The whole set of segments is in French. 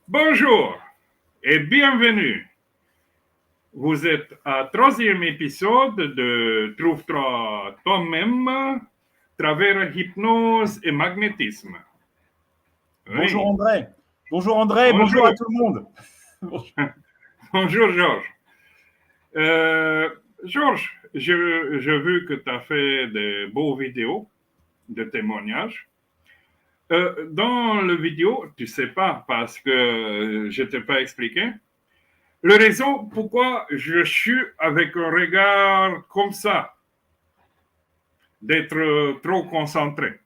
Bonjour et bienvenue. Vous êtes à troisième épisode de Trouve-toi toi-même, travers hypnose et magnétisme. Bonjour Oui. André. Bonjour André, bonjour à tout le monde. Bonjour Georges. Georges, j'ai vu que tu as fait de beaux vidéos de témoignages. Dans le vidéo, tu sais pas parce que je t'ai pas expliqué. La raison pourquoi je suis avec un regard comme ça, d'être trop concentré.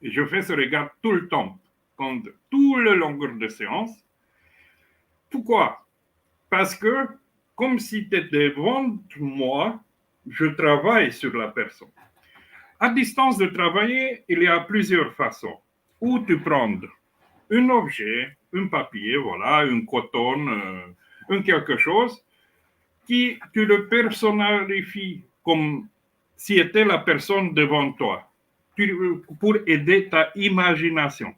Et je fais ce regard tout le temps, tout le longueur de séance. Pourquoi? Parce que, comme si tu étais devant moi, je travaille sur la personne. À distance de travailler, il y a plusieurs façons. Ou tu prends un objet, un papier, voilà, une coton, un quelque chose, qui tu le personnalifies comme si était la personne devant toi, pour aider ta imagination.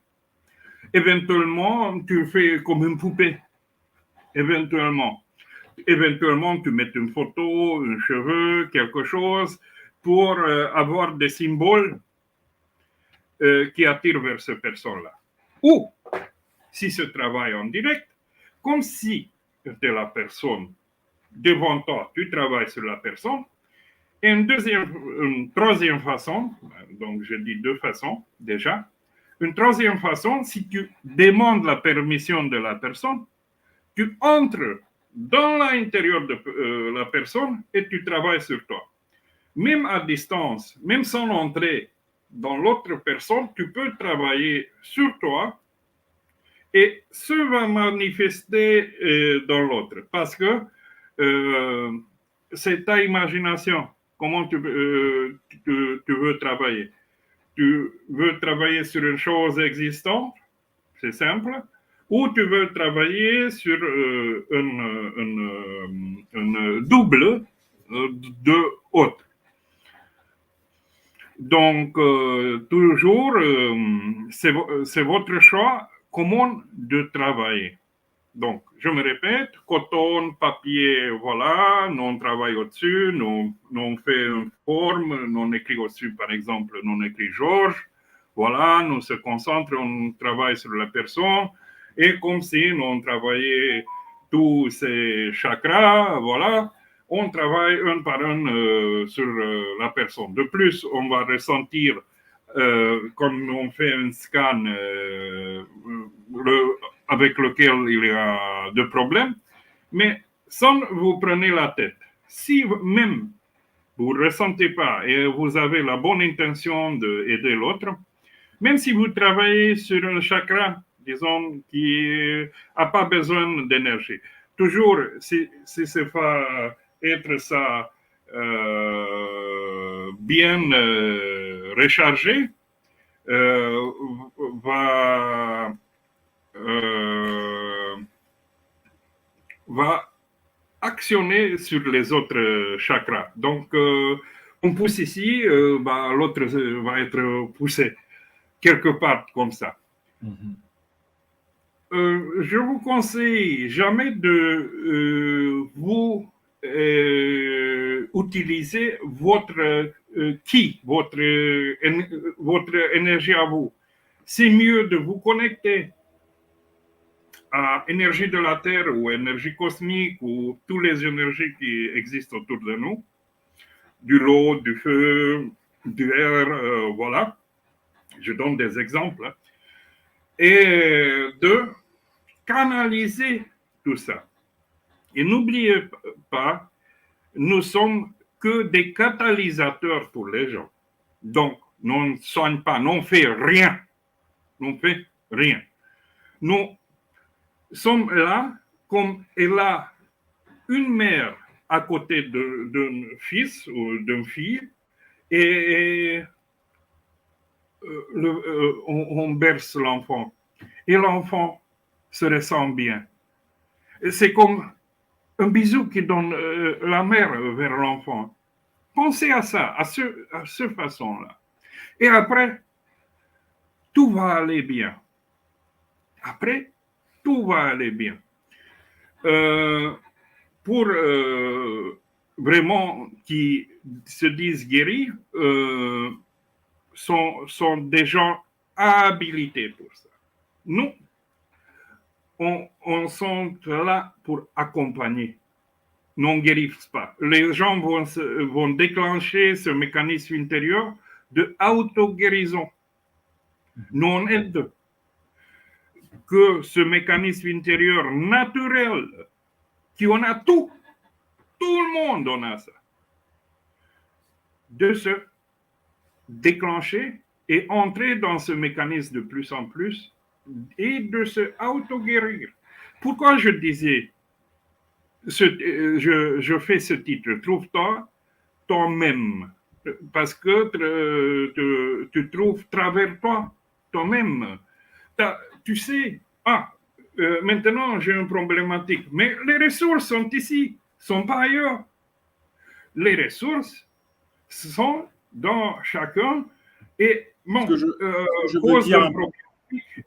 Éventuellement, tu fais comme une poupée. Éventuellement, tu mets une photo, un cheveu, quelque chose, pour avoir des symboles qui attirent vers cette personne-là. Ou, si ce travail en direct, comme si c'était la personne devant toi, tu travailles sur la personne. Et une troisième façon, donc je dis deux façons déjà. Une troisième façon, si tu demandes la permission de la personne, tu entres dans l'intérieur de la personne et tu travailles sur toi. Même à distance, même sans entrer dans l'autre personne, tu peux travailler sur toi et ça va manifester dans l'autre parce que c'est ta imagination. Comment tu veux travailler? Tu veux travailler sur une chose existante, c'est simple, ou tu veux travailler sur un double de autre. Donc, toujours, c'est votre choix comment de travailler. Donc, je me répète, coton, papier, voilà, nous on travaille au-dessus, nous on fait une forme, nous on écrit au-dessus, par exemple, nous on écrit Georges, voilà, nous se concentrons, on travaille sur la personne, et comme si nous on travaillait tous ces chakras, voilà, on travaille un par un sur la personne. De plus, on va ressentir, comme on fait un scan, avec lequel il y a des problèmes, mais sans vous prenez la tête. Si même vous ne ressentez pas et vous avez la bonne intention d'aider l'autre, même si vous travaillez sur un chakra, disons, qui n'a pas besoin d'énergie, toujours, si ça va être ça bien rechargé, va va actionner sur les autres chakras. Donc, on pousse ici, l'autre va être poussé quelque part comme ça. Mm-hmm. Je vous conseille jamais de vous utiliser votre ki, votre énergie à vous. C'est mieux de vous connecter à l'énergie de la Terre ou énergie cosmique ou toutes les énergies qui existent autour de nous, du l'eau, du feu, du air, voilà. Je donne des exemples. Et de canaliser tout ça. Et n'oubliez pas, nous sommes que des catalysateurs pour les gens. Donc, nous ne soignons pas, nous ne faisons rien. Nous ne faisons rien. Nous sommes là comme elle a une mère à côté d'un fils ou d'une fille et on berce l'enfant. Et l'enfant se ressent bien. C'est comme un bisou qui donne la mère vers l'enfant. Pensez à ça, à cette façon-là. Et après, tout va aller bien. après, tout va aller bien. Pour vraiment qui se disent guéris, sont des gens habilités pour ça. Nous, on sont là pour accompagner. Non guérissent pas. Les gens vont déclencher ce mécanisme intérieur de auto-guérison. Nous, on aide que ce mécanisme intérieur naturel, qui on a tout le monde en a ça, de se déclencher et entrer dans ce mécanisme de plus en plus et de se auto-guérir. Pourquoi je disais, je fais ce titre, trouve-toi toi-même, parce que tu trouves travers toi-même. Tu sais, maintenant j'ai une problématique, mais les ressources sont ici, sont pas ailleurs. Les ressources sont dans chacun et bon, cause d'un problème,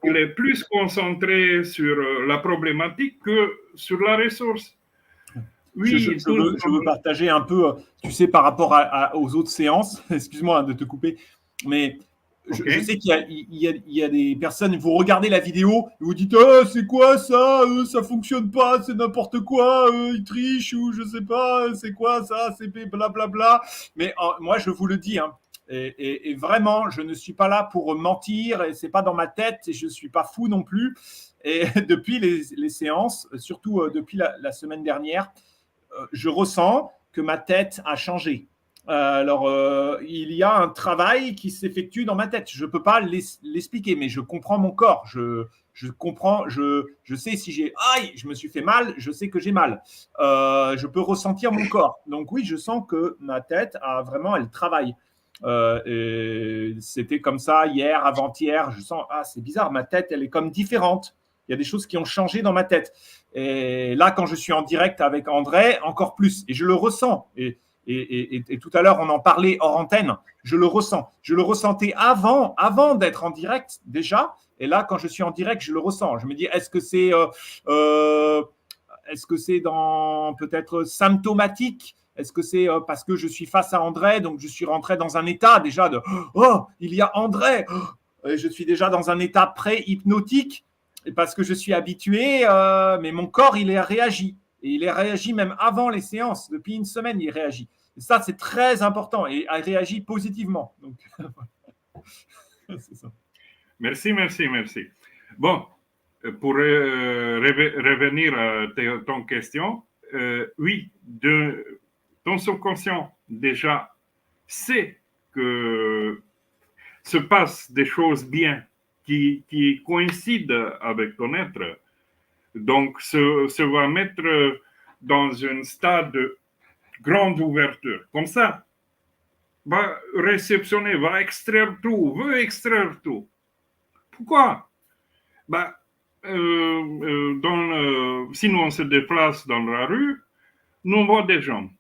il est plus concentré sur la problématique que sur la ressource. Oui, je veux partager un peu, tu sais, par rapport aux autres séances, excuse-moi de te couper, mais je sais qu'il y a des personnes, vous regardez la vidéo, vous dites oh, c'est quoi ça, ça fonctionne pas, c'est n'importe quoi, ils trichent ou je sais pas, c'est quoi ça, c'est blablabla. Mais moi, je vous le dis, hein, et vraiment, je ne suis pas là pour mentir, et c'est pas dans ma tête, et je suis pas fou non plus. Et depuis les séances, surtout depuis la semaine dernière, je ressens que ma tête a changé. Il y a un travail qui s'effectue dans ma tête. Je ne peux pas l'expliquer, mais je comprends mon corps. Je comprends, je sais si j'ai aïe, je me suis fait mal, je sais que j'ai mal. Je peux ressentir mon corps. Donc oui, je sens que ma tête a vraiment, elle travaille. Et c'était comme ça hier, avant-hier. Je sens c'est bizarre, ma tête, elle est comme différente. Il y a des choses qui ont changé dans ma tête. Et là, quand je suis en direct avec André, encore plus. Et je le ressens. Et tout à l'heure, on en parlait hors antenne. Je le ressens. Je le ressentais avant d'être en direct déjà. Et là, quand je suis en direct, je le ressens. Je me dis, est-ce que c'est dans peut-être symptomatique? Est-ce que c'est parce que je suis face à André, donc je suis rentré dans un état déjà de oh, il y a André. Et je suis déjà dans un état pré-hypnotique. Et parce que je suis habitué, mais mon corps, il est réagi. Et il est réagi même avant les séances. Depuis une semaine, il réagit. Et ça, c'est très important. Et il réagit positivement. Donc, c'est ça. Merci. Bon, pour revenir à ton question, oui, ton subconscient déjà sait que se passe des choses bien qui coïncident avec ton être. Donc, se va mettre dans un stade de grande ouverture. Comme ça, va réceptionner, va extraire tout, veut extraire tout. Pourquoi? Si nous on se déplace dans la rue, nous voyons des gens.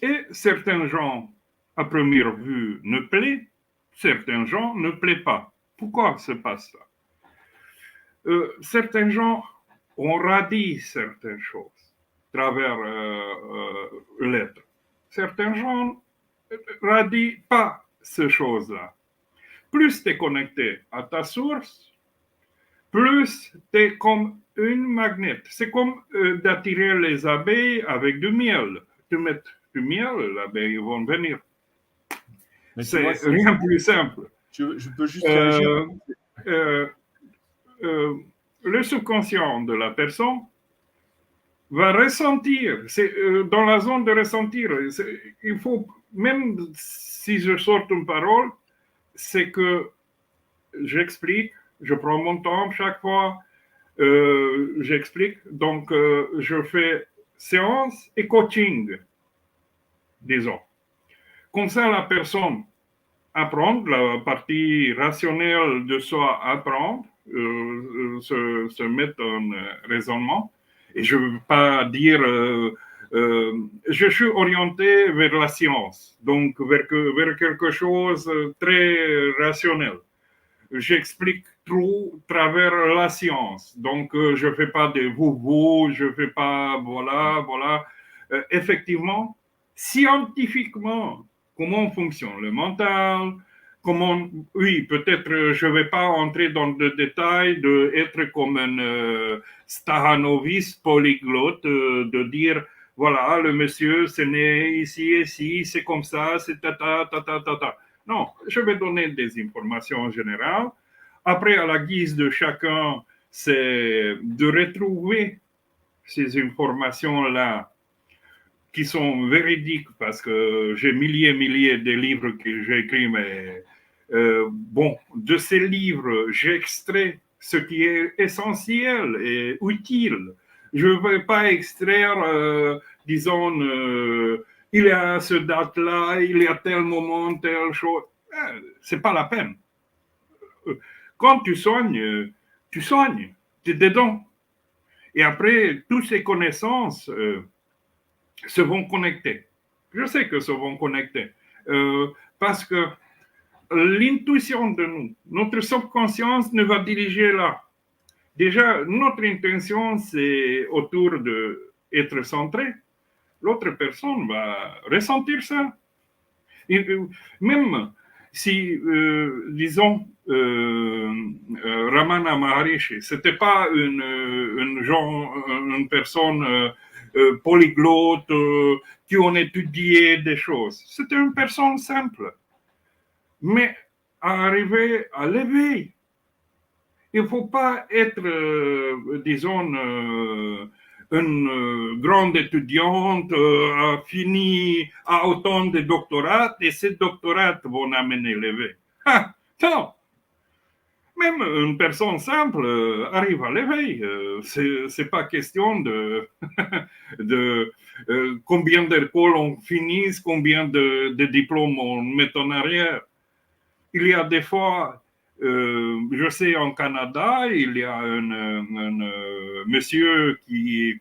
Et certains gens, à première vue, ne plaisent, certains gens ne plaisent pas. Pourquoi se passe ça? Certains gens ont radie certaines choses à travers l'être. Certains gens radient pas ces choses-là. Plus tu es connecté à ta source, plus tu es comme une magnet. C'est comme d'attirer les abeilles avec du miel. Tu mets du miel, les abeilles vont venir. Mais c'est rien de plus simple. Je peux juste réagir. Le subconscient de la personne va ressentir, c'est dans la zone de ressentir. Il faut, même si je sors une parole, c'est que j'explique, je prends mon temps chaque fois, j'explique. Donc, je fais séance et coaching, disons. Comme ça, la personne apprend, la partie rationnelle de soi apprend, se mettre en raisonnement. Et je ne veux pas dire... je suis orienté vers la science, donc vers quelque chose de très rationnel. j'explique trop à travers la science. Donc, je ne fais pas des vous, je ne fais pas, voilà. Effectivement, scientifiquement, comment fonctionne le mental, comment, oui, peut-être je ne vais pas entrer dans le détail d'être comme un Stahanoviste polyglotte, de dire, voilà, le monsieur, c'est né ici, c'est comme ça, c'est ta. Non, je vais donner des informations générales. Après, à la guise de chacun, c'est de retrouver ces informations-là qui sont véridiques, parce que j'ai milliers de livres que j'ai écrits, mais bon, de ces livres, j'extrais ce qui est essentiel et utile. Je ne vais pas extraire, disons, il y a ce date-là, il y a tel moment, telle chose. C'est pas la peine. Quand tu soignes, tu es dedans. Et après, toutes ces connaissances se vont connecter. Je sais que se vont connecter. Parce que l'intuition de nous, notre subconscience ne va diriger là. Déjà, notre intention, c'est autour d'être centré. L'autre personne va ressentir ça. Et, même si, disons, Ramana Maharishi, c'était pas une personne polyglotte qui ont étudié des choses. C'était une personne simple. Mais arriver à l'éveil, il ne faut pas être, disons, une grande étudiante a fini à autant de doctorats et ces doctorats vont amener l'éveil. Ah, non. Même une personne simple arrive à l'éveil. C'est pas question de, de combien d'écoles on finisse, combien de diplômes on met en arrière. Il y a des fois, je sais en Canada, il y a un monsieur qui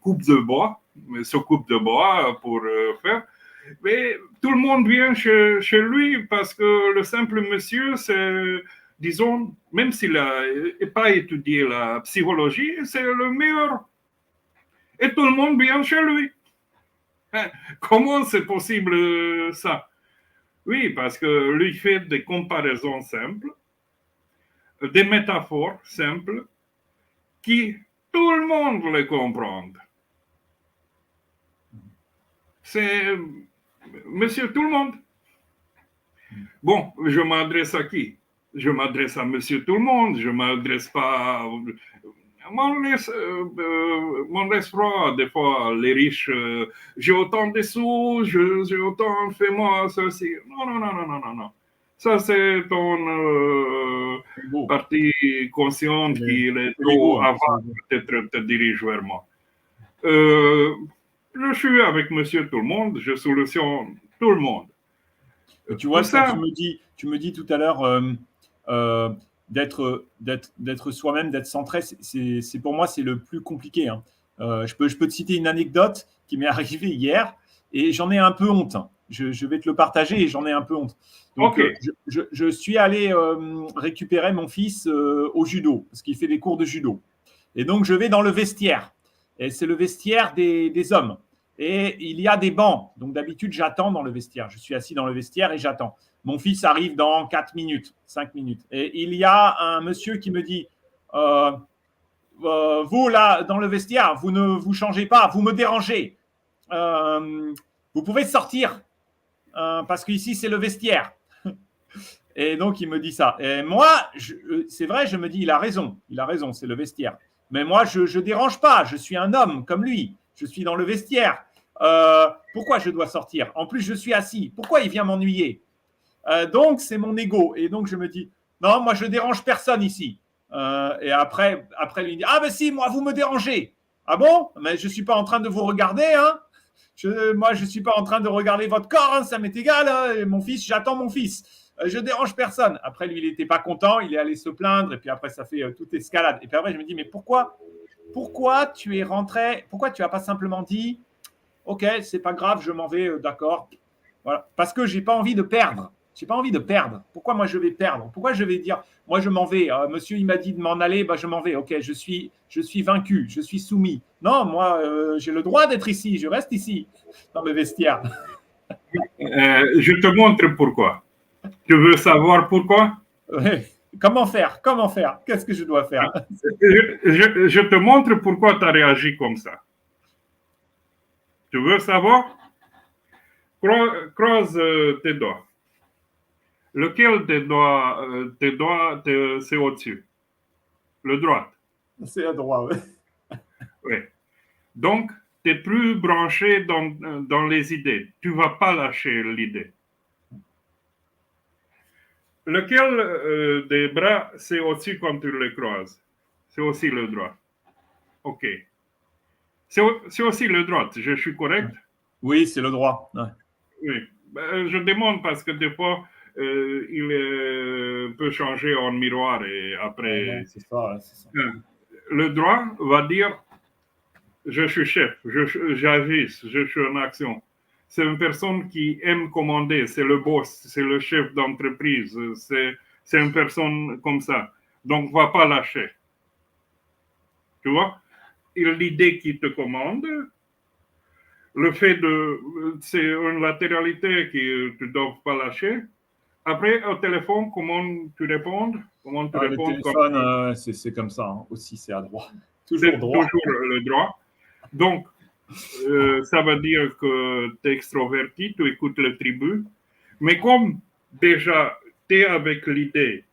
s'occupe de bois pour faire. Mais tout le monde vient chez lui parce que le simple monsieur, c'est, disons, même s'il n'a pas étudié la psychologie, c'est le meilleur. Et tout le monde vient chez lui. Comment c'est possible ça? Oui, parce que lui fait des comparaisons simples, des métaphores simples, qui tout le monde les comprend. C'est monsieur tout le monde. Bon, je m'adresse à qui? Je m'adresse à monsieur tout le monde, je ne m'adresse pas... Mon laisse froid, des fois, les riches, j'ai autant de sous, j'ai autant, fais-moi ceci. Non. Ça, c'est ton partie consciente qui est trop avant, peut-être te dirige vers moi. Je suis avec monsieur tout le monde, je solutionne tout le monde. Tu vois, ça, tu me dis tout à l'heure d'être soi-même, d'être centré, c'est pour moi, c'est le plus compliqué. Hein. Je peux te citer une anecdote qui m'est arrivée hier et j'en ai un peu honte. Hein. Je vais te le partager et j'en ai un peu honte. Donc, okay. Je suis allé récupérer mon fils au judo parce qu'il fait des cours de judo. Et donc, je vais dans le vestiaire. Et c'est le vestiaire des hommes. Et il y a des bancs. Donc, d'habitude, j'attends dans le vestiaire. Je suis assis dans le vestiaire et j'attends. Mon fils arrive dans 4 minutes, 5 minutes. Et il y a un monsieur qui me dit vous, là, dans le vestiaire, vous ne vous changez pas, vous me dérangez. Vous pouvez sortir parce qu'ici, c'est le vestiaire. Et donc, il me dit ça. Et moi, c'est vrai, je me dis, il a raison, c'est le vestiaire. Mais moi, je ne dérange pas, je suis un homme comme lui. Je suis dans le vestiaire. Pourquoi je dois sortir? En plus, je suis assis. Pourquoi il vient m'ennuyer? Donc, c'est mon ego. Et donc, je me dis, non, moi, je ne dérange personne ici. Et après, il dit, ah, ben si, moi, vous me dérangez. Ah bon? Mais je ne suis pas en train de vous regarder. Hein? Moi, je ne suis pas en train de regarder votre corps. Hein? Ça m'est égal. Hein? Mon fils, j'attends mon fils. Je ne dérange personne. Après, lui, il n'était pas content. Il est allé se plaindre. Et puis après, ça fait toute escalade. Et puis après, je me dis, mais pourquoi tu es rentré? Pourquoi tu n'as pas simplement dit, OK, c'est pas grave, je m'en vais, d'accord. Voilà. Parce que je n'ai pas envie de perdre. J'ai pas envie de perdre. Pourquoi moi je vais perdre? Pourquoi je vais dire, moi je m'en vais, monsieur il m'a dit de m'en aller, bah, je m'en vais, ok, je suis vaincu, je suis soumis. Non, moi j'ai le droit d'être ici, je reste ici, dans mes vestiaires. Je te montre pourquoi. Tu veux savoir pourquoi? Ouais. Comment faire? Comment faire? Qu'est-ce que je dois faire? Je te montre pourquoi tu as réagi comme ça. Tu veux savoir? Croise tes doigts. Lequel tes doigts c'est au-dessus? Le droit. C'est à droite, oui. Oui. Donc, tu es plus branché dans les idées. Tu ne vas pas lâcher l'idée. Lequel des bras c'est au-dessus quand tu le croises? C'est aussi le droit. OK. C'est aussi le droit. Je suis correct? Oui, c'est le droit. Ouais. Oui. Je demande parce que des fois, il peut changer en miroir et après. Non, c'est ça, c'est ça. Le droit va dire je suis chef, j'agis, je suis en action. C'est une personne qui aime commander, c'est le boss, c'est le chef d'entreprise, c'est une personne comme ça. Donc, va pas lâcher. Tu vois? L'idée qui te commande, le fait c'est une latéralité que tu ne dois pas lâcher. Après, au téléphone, comment tu réponds? Comment tu Le réponds téléphone, c'est comme ça hein. Aussi, c'est à droite. Toujours droit. Toujours le droit. Donc, ça veut dire que tu es extroverti, tu écoutes le tribu. Mais comme déjà, tu es avec l'idée,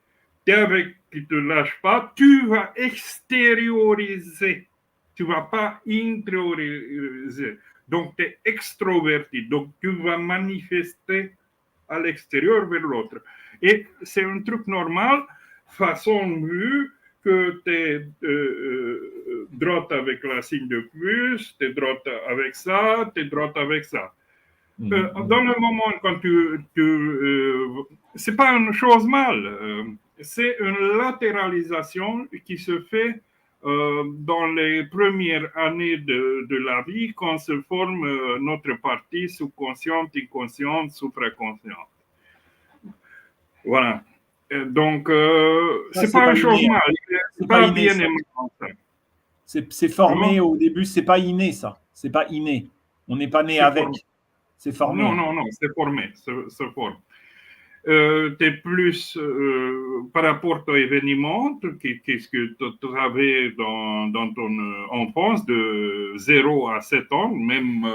tu es avec qui ne te lâche pas, tu vas extérioriser. Tu ne vas pas intérioriser. Donc, tu es extroverti. Donc, tu vas manifester à l'extérieur vers l'autre. Et c'est un truc normal, façon vue, que tu es droite avec la signe de plus, tu es droite avec ça, tu es droite avec ça. Dans le moment quand c'est pas une chose mal, c'est une latéralisation qui se fait dans les premières années de la vie quand se forme notre partie subconsciente, inconsciente, supraconsciente. Voilà. Donc, c'est pas une chose mal. C'est pas bien aimé. C'est formé au début, c'est pas inné ça. C'est pas inné. On n'est pas né avec. C'est formé. Non, c'est formé. C'est formé. Tu es plus par rapport aux événements, qu'est-ce que tu avais dans ton enfance de 0 à 7 ans, même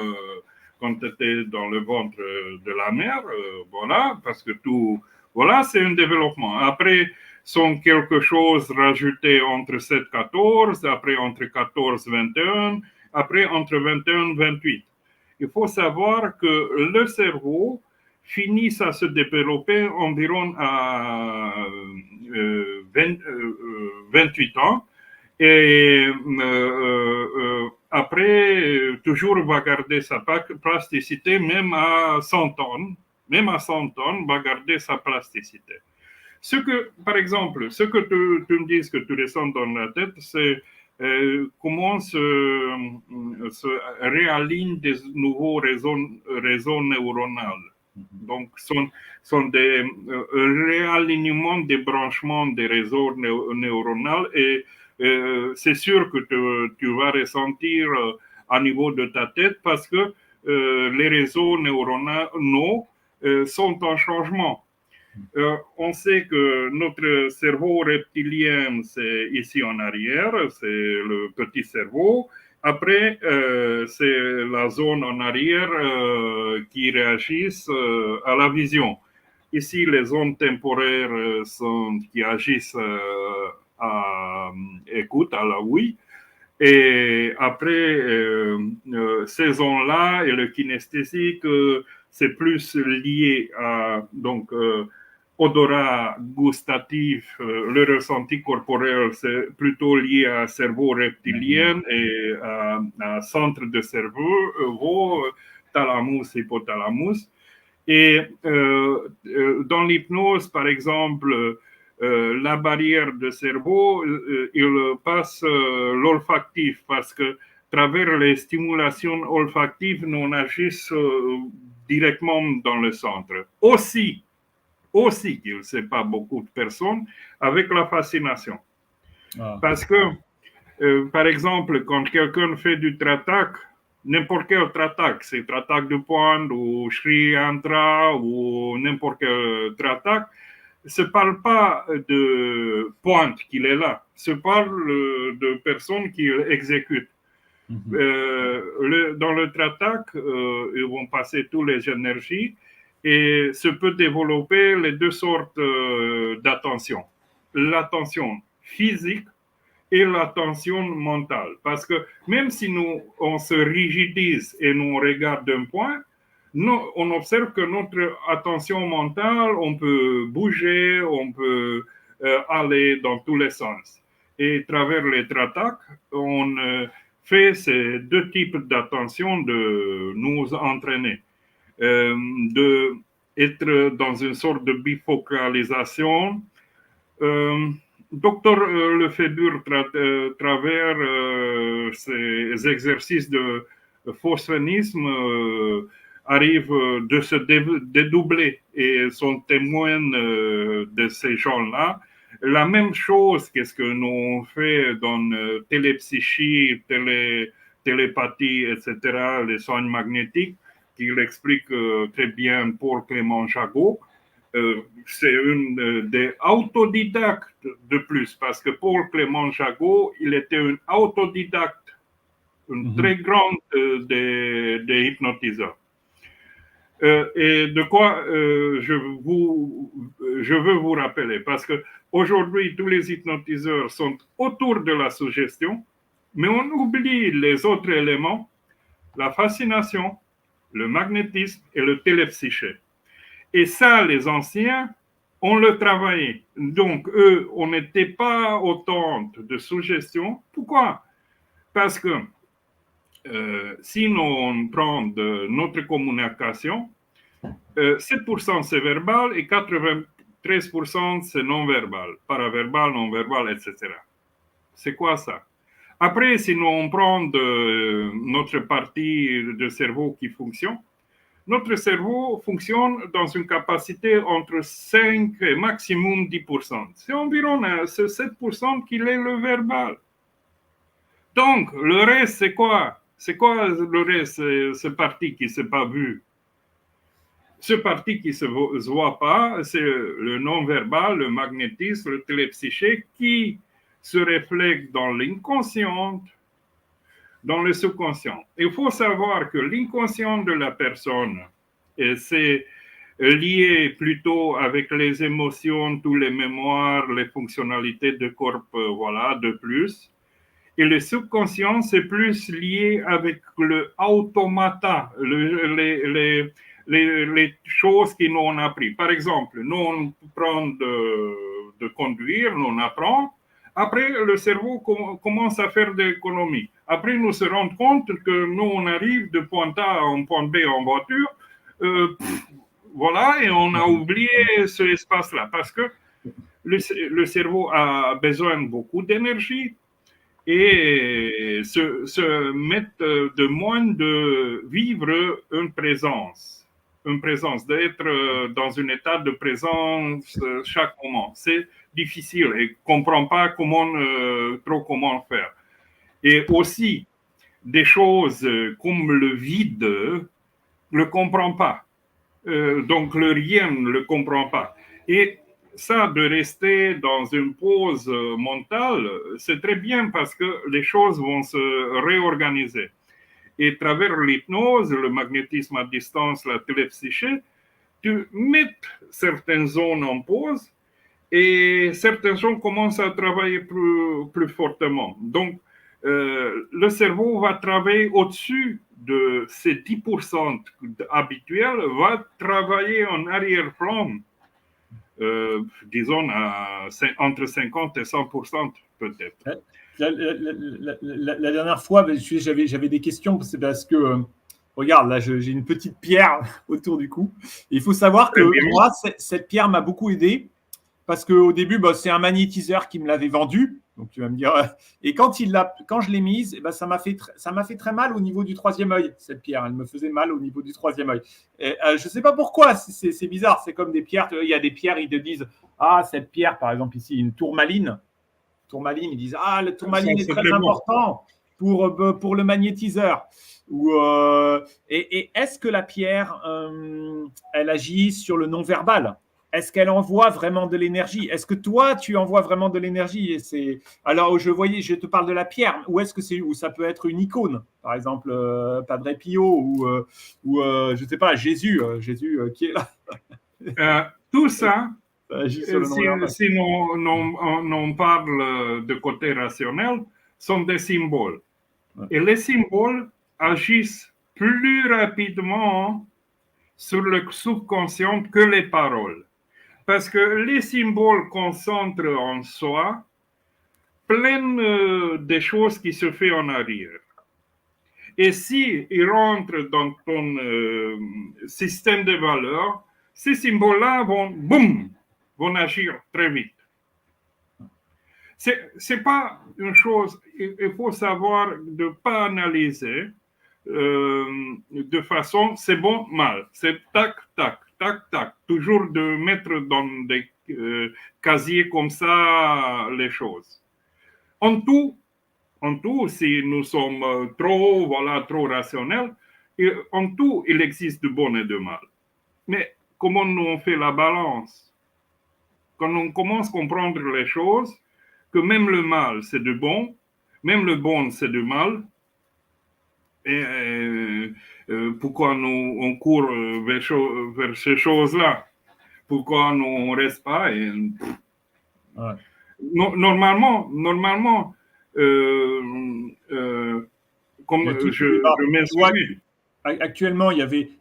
quand tu étais dans le ventre de la mère, voilà, parce que tout, voilà, c'est un développement. Après, sont quelque chose rajouté entre 7 et 14, après entre 14 et 21, après entre 21 et 28. Il faut savoir que le cerveau finissent à se développer environ à 28 ans. Et après, toujours va garder sa plasticité, même à 100 ans. Même à 100 ans, va garder sa plasticité. Ce que, par exemple, ce que tu me dis que tu ressens dans la tête, c'est comment se réalignent des nouveaux réseaux neuronaux. Donc, sont des réalignements des branchements des réseaux neuronaux et c'est sûr que tu vas ressentir à niveau de ta tête parce que les réseaux neuronaux sont en changement. On sait que notre cerveau reptilien, c'est ici en arrière, c'est le petit cerveau. Après, c'est la zone en arrière qui réagissent à la vision. Ici, les zones temporaires qui agissent à écoute, à la oui. Et après, ces zones-là et le kinesthésique, c'est plus lié à donc odorat gustatif, le ressenti corporel, c'est plutôt lié à cerveau reptilien et à centre de cerveau, thalamus, hypothalamus. Et dans l'hypnose, par exemple, la barrière de cerveau, il passe l'olfactif parce que à travers les stimulations olfactives, nous agissons directement dans le centre. Aussi, aussi, qu'il ne sait pas beaucoup de personnes, avec la fascination. Ah. Parce que, par exemple, quand quelqu'un fait du tratak, n'importe quel tratak, c'est tratak de pointe ou Sri Yantra ou n'importe quel tratak, ne se parle pas de pointe qu'il est là, se parle de personnes qu'il exécute. Dans le tratak, ils vont passer toutes les énergies et se peut développer les deux sortes d'attention. L'attention physique et l'attention mentale. Parce que même si on se rigidise et nous regarde d'un point, on observe que notre attention mentale, on peut bouger, on peut aller dans tous les sens. Et à travers les tratak, on fait ces deux types d'attention de nous entraîner, d'être dans une sorte de bifocalisation. Docteur Lefebvre, travers ces exercices de phosphénisme, arrive de se dédoubler et sont témoins de ces gens-là. La même chose qu'est-ce que nous fait dans télépsychie, télépathie, etc., les soins magnétiques, qu'il explique très bien Paul Clément Jagot. C'est une des autodidactes de plus, parce que Paul Clément Jagot, il était un autodidacte, une très grande des hypnotiseurs. Et de quoi je veux vous rappeler, parce que aujourd'hui, tous les hypnotiseurs sont autour de la suggestion, mais on oublie les autres éléments, la fascination, le magnétisme et le télépsyché. Et ça, les anciens, on le travaillait. Donc, eux, on n'était pas autant de suggestions. Pourquoi? Parce que si on prend notre communication, 7% c'est verbal et 93% c'est non-verbal, paraverbal, non-verbal, etc. C'est quoi ça? Après, si on prend notre partie de cerveau qui fonctionne, notre cerveau fonctionne dans une capacité entre 5 et maximum 10%. C'est environ ce 7% qui est le verbal. Donc, le reste, c'est quoi? C'est quoi le reste, ce parti qui ne s'est pas vu? Ce parti qui ne se voit pas, c'est le non-verbal, le magnétisme, le télépsyché qui se reflète dans l'inconscient, dans le subconscient. Il faut savoir que l'inconscient de la personne, c'est lié plutôt avec les émotions, toutes les mémoires, les fonctionnalités de corps, voilà, de plus. Et le subconscient, c'est plus lié avec le automata, les choses qui nous ont appris. Par exemple, nous, on prend de conduire, nous on apprend. Après, le cerveau commence à faire des économies. Après, nous se rendons compte que nous, on arrive de point A à un point B en voiture. Voilà, et on a oublié ce espace-là. Parce que le cerveau a besoin de beaucoup d'énergie et se mettre de moins de vivre une présence, d'être dans un état de présence chaque moment. C'est difficile et ne comprend pas trop comment faire. Et aussi, des choses comme le vide ne le comprend pas. Donc, le rien ne le comprend pas. Et ça, de rester dans une pause mentale, c'est très bien parce que les choses vont se réorganiser. Et à travers l'hypnose, le magnétisme à distance, la télépsyché, tu mets certaines zones en pause et certaines zones commencent à travailler plus fortement. Donc, le cerveau va travailler au-dessus de ces 10% habituels, va travailler en arrière-plan, disons entre 50 et 100% peut-être. La dernière fois, j'avais des questions, c'est parce que, regarde, là, j'ai une petite pierre autour du cou. Et il faut savoir que moi, cette pierre m'a beaucoup aidé, parce qu'au début, c'est un magnétiseur qui me l'avait vendu. Donc tu vas me dire. Et quand je l'ai mise, eh ben, ça m'a fait très mal au niveau du troisième œil, cette pierre. Elle me faisait mal au niveau du troisième œil. Et, je ne sais pas pourquoi, c'est bizarre. C'est comme des pierres. Il y a des pierres, ils te disent, ah, cette pierre, par exemple ici, une tourmaline. Tourmaline, ils disent, ah, le tourmaline est très important pour le magnétiseur. Et est-ce que la pierre, elle agit sur le non-verbal? Est-ce qu'elle envoie vraiment de l'énergie? Est-ce que toi, tu envoies vraiment de l'énergie? Alors, je te parle de la pierre. Ou est-ce que où ça peut être une icône? Par exemple, Padre Pio je ne sais pas, Jésus qui est là. Tout ça, si on parle de côté rationnel, sont des symboles. Ouais. Et les symboles agissent plus rapidement sur le subconscient que les paroles. Parce que les symboles concentrent en soi plein de choses qui se font en arrière. Et si ils rentrent dans ton système de valeurs, ces symboles-là vont agir très vite. C'est pas une chose, il faut savoir de pas analyser de façon c'est bon, mal. C'est tac, tac, tac, tac. Toujours de mettre dans des casiers comme ça les choses. En tout, si nous sommes trop rationnels, en tout, il existe de bon et de mal. Mais comment nous on fait la balance? Quand on commence à comprendre les choses, que même le mal, c'est de bon, même le bon, c'est de mal, et pourquoi nous on court vers ces choses-là? Pourquoi nous on reste pas ouais. Normalement, comme je m'exprime. Actuellement,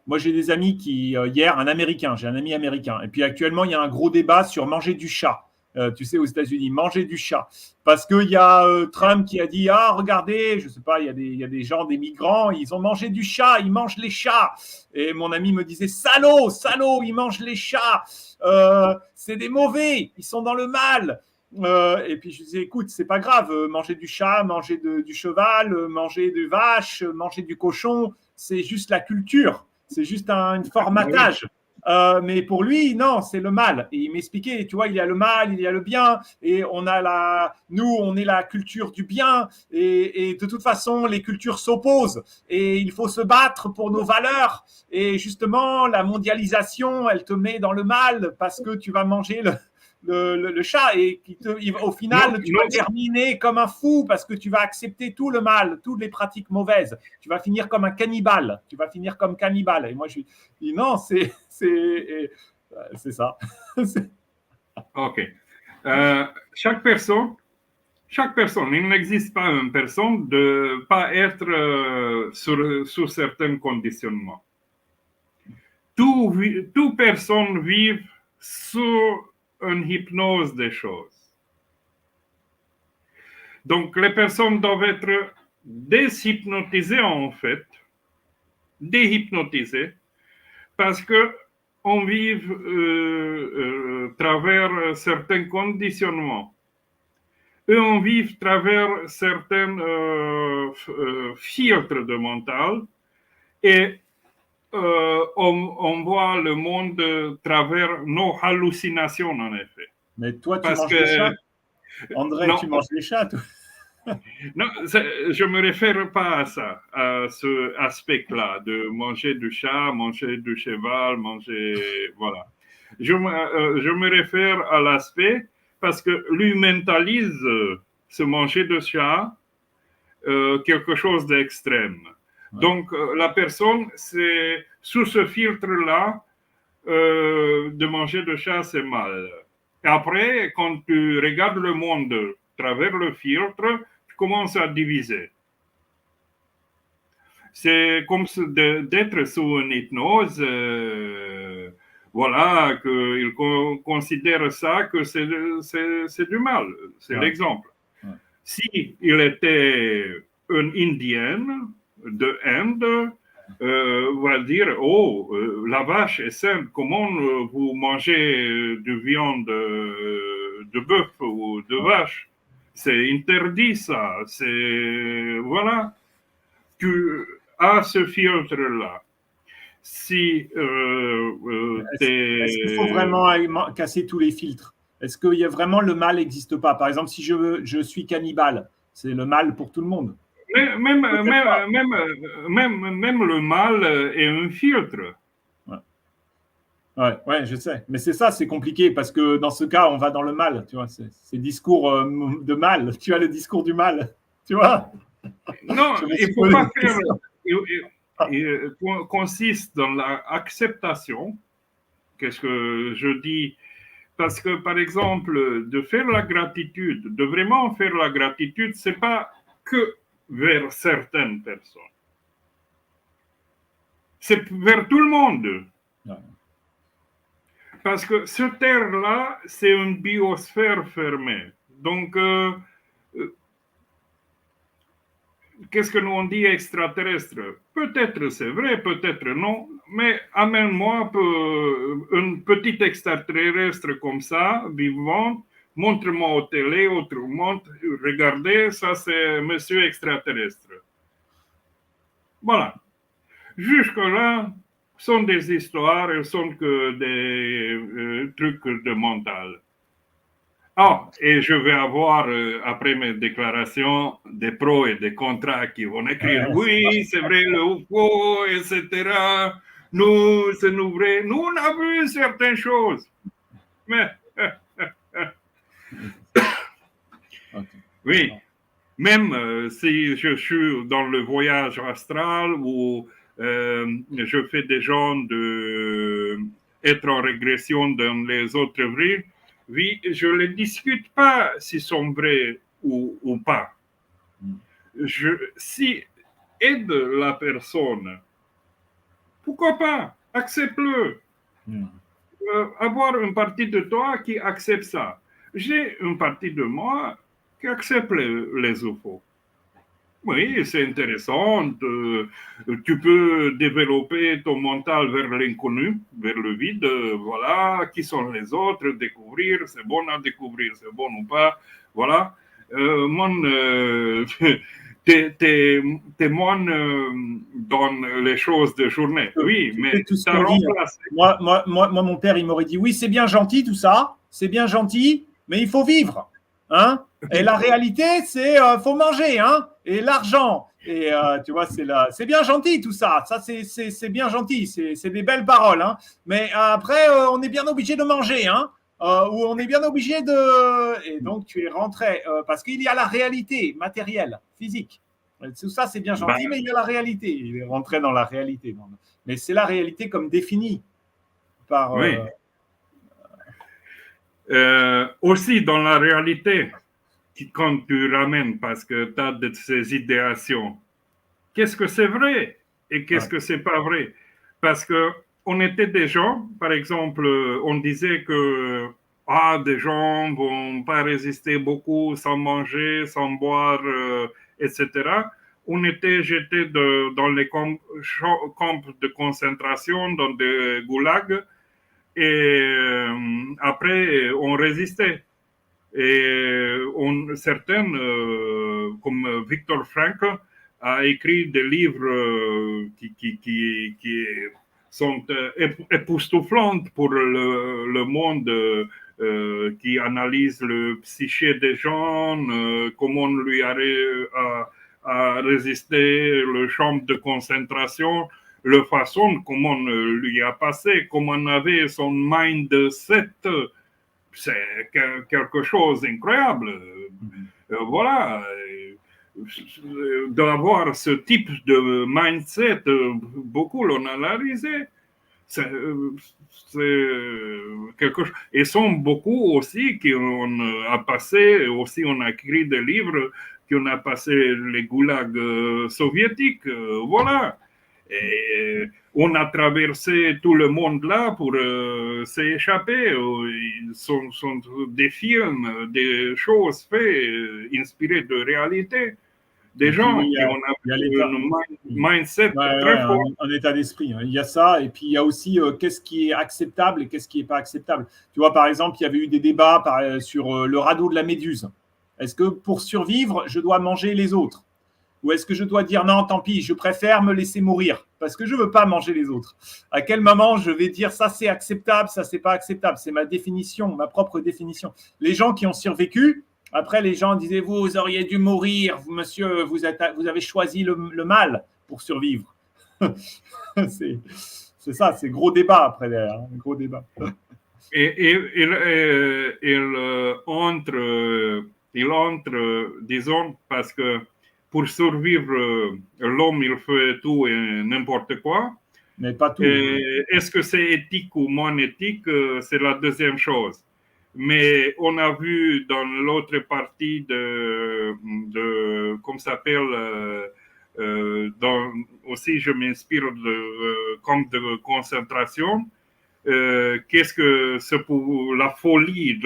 moi j'ai des amis j'ai un ami américain, et puis actuellement il y a un gros débat sur manger du chat. Tu sais, aux États-Unis, manger du chat. Parce qu'il y a Trump qui a dit, ah, regardez, je sais pas, il y a des gens, des migrants, ils ont mangé du chat, ils mangent les chats. Et mon ami me disait, salaud, ils mangent les chats. C'est des mauvais, ils sont dans le mal. Et puis je disais, écoute, c'est pas grave, manger du chat, manger du cheval, manger de vache, manger du cochon, c'est juste la culture, c'est juste un formatage. Mais pour lui, non, c'est le mal. Et il m'expliquait, tu vois, il y a le mal, il y a le bien, et nous, on est la culture du bien, et de toute façon, les cultures s'opposent, et il faut se battre pour nos valeurs. Et justement, la mondialisation, elle te met dans le mal parce que tu vas manger le chat, et au final, tu vas terminer comme un fou parce que tu vas accepter tout le mal, toutes les pratiques mauvaises. Tu vas finir comme un cannibale. Et moi, je dis non, c'est ça. Ok. Chaque personne, il n'existe pas une personne de pas être sous certains conditionnements. Toute personne vit sous une hypnose des choses. Donc, les personnes doivent être déshypnotisées en fait, déhypnotisées, parce qu'on vit travers certains conditionnements. Et on vit travers certains filtres de mental, et on voit le monde travers nos hallucinations, en effet. Mais toi, tu manges les chats. André, tu manges les chats, toi. Non, je ne me réfère pas à ça, à ce aspect-là, de manger du chat, manger du cheval, voilà. Je me réfère à l'aspect parce que lui mentalise ce manger de chat quelque chose d'extrême. Ouais. Donc, la personne, c'est sous ce filtre-là, de manger de chat, c'est mal. Et après, quand tu regardes le monde à travers le filtre, tu commences à diviser. C'est comme d'être sous une hypnose, voilà, qu'il considère ça que c'est du mal. C'est l'exemple. Ouais. Si il était une Indienne de Inde, va dire, la vache est saine, comment vous mangez de viande de bœuf ou de vache? C'est interdit, ça. C'est... Voilà. Tu as ce filtre-là. Si est-ce qu'il faut vraiment casser tous les filtres? Est-ce qu'il y a vraiment le mal n'existe pas? Par exemple, si je suis cannibale, c'est le mal pour tout le monde. Même le mal est un filtre. Ouais, je sais. Mais c'est ça, c'est compliqué parce que dans ce cas, on va dans le mal. Tu vois, c'est discours de mal. Tu as le discours du mal. Tu vois? Non, il ne faut pas faire. Il consiste dans l'acceptation. Qu'est-ce que je dis? Parce que, par exemple, de faire la gratitude, de vraiment faire la gratitude, ce n'est pas que vers certaines personnes. C'est vers tout le monde. Ouais. Parce que cette terre-là, c'est une biosphère fermée. Donc, qu'est-ce que nous on dit extraterrestre? Peut-être c'est vrai, peut-être non, mais amène-moi un petit extraterrestre comme ça, vivant, montre-moi au télé, autrement, regardez, ça c'est monsieur extraterrestre. Voilà. Jusque-là, sont des histoires, elles sont que des trucs de mental. Ah, et je vais avoir, après mes déclarations, des pros et des contrats qui vont écrire « Oui, c'est vrai, le UFO, etc. Nous, c'est nous vrai. Nous, on a vu certaines choses. » Mais, oui, même si je suis dans le voyage astral ou je fais des gens être en régression dans les autres vies, oui, je ne les discute pas s'ils sont vrais ou pas. Si aide la personne, pourquoi pas? Accepte-le. Avoir une partie de toi qui accepte ça. J'ai une partie de moi qui accepte les UFO. Oui, c'est intéressant. Tu peux développer ton mental vers l'inconnu, vers le vide. Voilà, qui sont les autres, découvrir, c'est bon à découvrir, c'est bon ou pas. Voilà. T'es moins dans les choses de journée. Oui, mais tout ce qu'on dit. Moi, mon père, il m'aurait dit, oui, c'est bien gentil tout ça, c'est bien gentil, mais il faut vivre. Hein? Et la réalité, c'est faut manger, hein? Et l'argent. Et tu vois, c'est bien gentil tout ça. Ça, c'est bien gentil. C'est des belles paroles. Hein? Mais après, on est bien obligé de manger, hein? Ou on est bien obligé de. Et donc, tu es rentré parce qu'il y a la réalité matérielle, physique. Tout ça, c'est bien gentil, mais il y a la réalité. Il est rentré dans la réalité. Mais c'est la réalité comme définie par. Oui. Aussi, dans la réalité, quand tu ramènes, parce que tu as de ces idéations, qu'est-ce que c'est vrai et qu'est-ce que c'est pas vrai? Parce que on était des gens, par exemple, on disait que des gens vont pas résister beaucoup sans manger, sans boire, etc. On était jetés dans les camps de concentration, dans des goulags, et après, on résistait. Et certains, comme Viktor Frankl, a écrit des livres qui sont époustouflants pour le monde, qui analyse le psyché des gens, comment lui a résisté le champ de concentration, la façon comment lui a passé, comment on avait son mindset. C'est quelque chose d'incroyable. Voilà. D'avoir ce type de mindset, beaucoup l'ont analysé. C'est quelque chose. Et sont beaucoup aussi qui ont passé, aussi on a écrit des livres qui ont passé les goulags soviétiques. Voilà. Et on a traversé tout le monde là pour s'échapper. Sont des films, des choses faites, inspirées de réalité. Des gens qui ont un mindset très fort. Un état d'esprit. Il y a ça, et puis il y a aussi qu'est-ce qui est acceptable et qu'est-ce qui n'est pas acceptable. Tu vois, par exemple, il y avait eu des débats sur le radeau de la Méduse. Est-ce que pour survivre, je dois manger les autres? Ou est-ce que je dois dire non, tant pis, je préfère me laisser mourir parce que je ne veux pas manger les autres? À quel moment je vais dire ça c'est acceptable, ça c'est pas acceptable? C'est ma définition, ma propre définition. Les gens qui ont survécu, après les gens disaient vous auriez dû mourir, monsieur, vous avez choisi le mal pour survivre. c'est ça, c'est gros débat après derrière, hein, gros débat. Et il entre, disons, parce que pour survivre, l'homme, il fait tout et n'importe quoi. Mais pas tout. Est-ce que c'est éthique ou moins éthique? C'est la deuxième chose. Mais on a vu dans l'autre partie de comment ça s'appelle, aussi je m'inspire de camp de concentration. Qu'est-ce que c'est pour la folie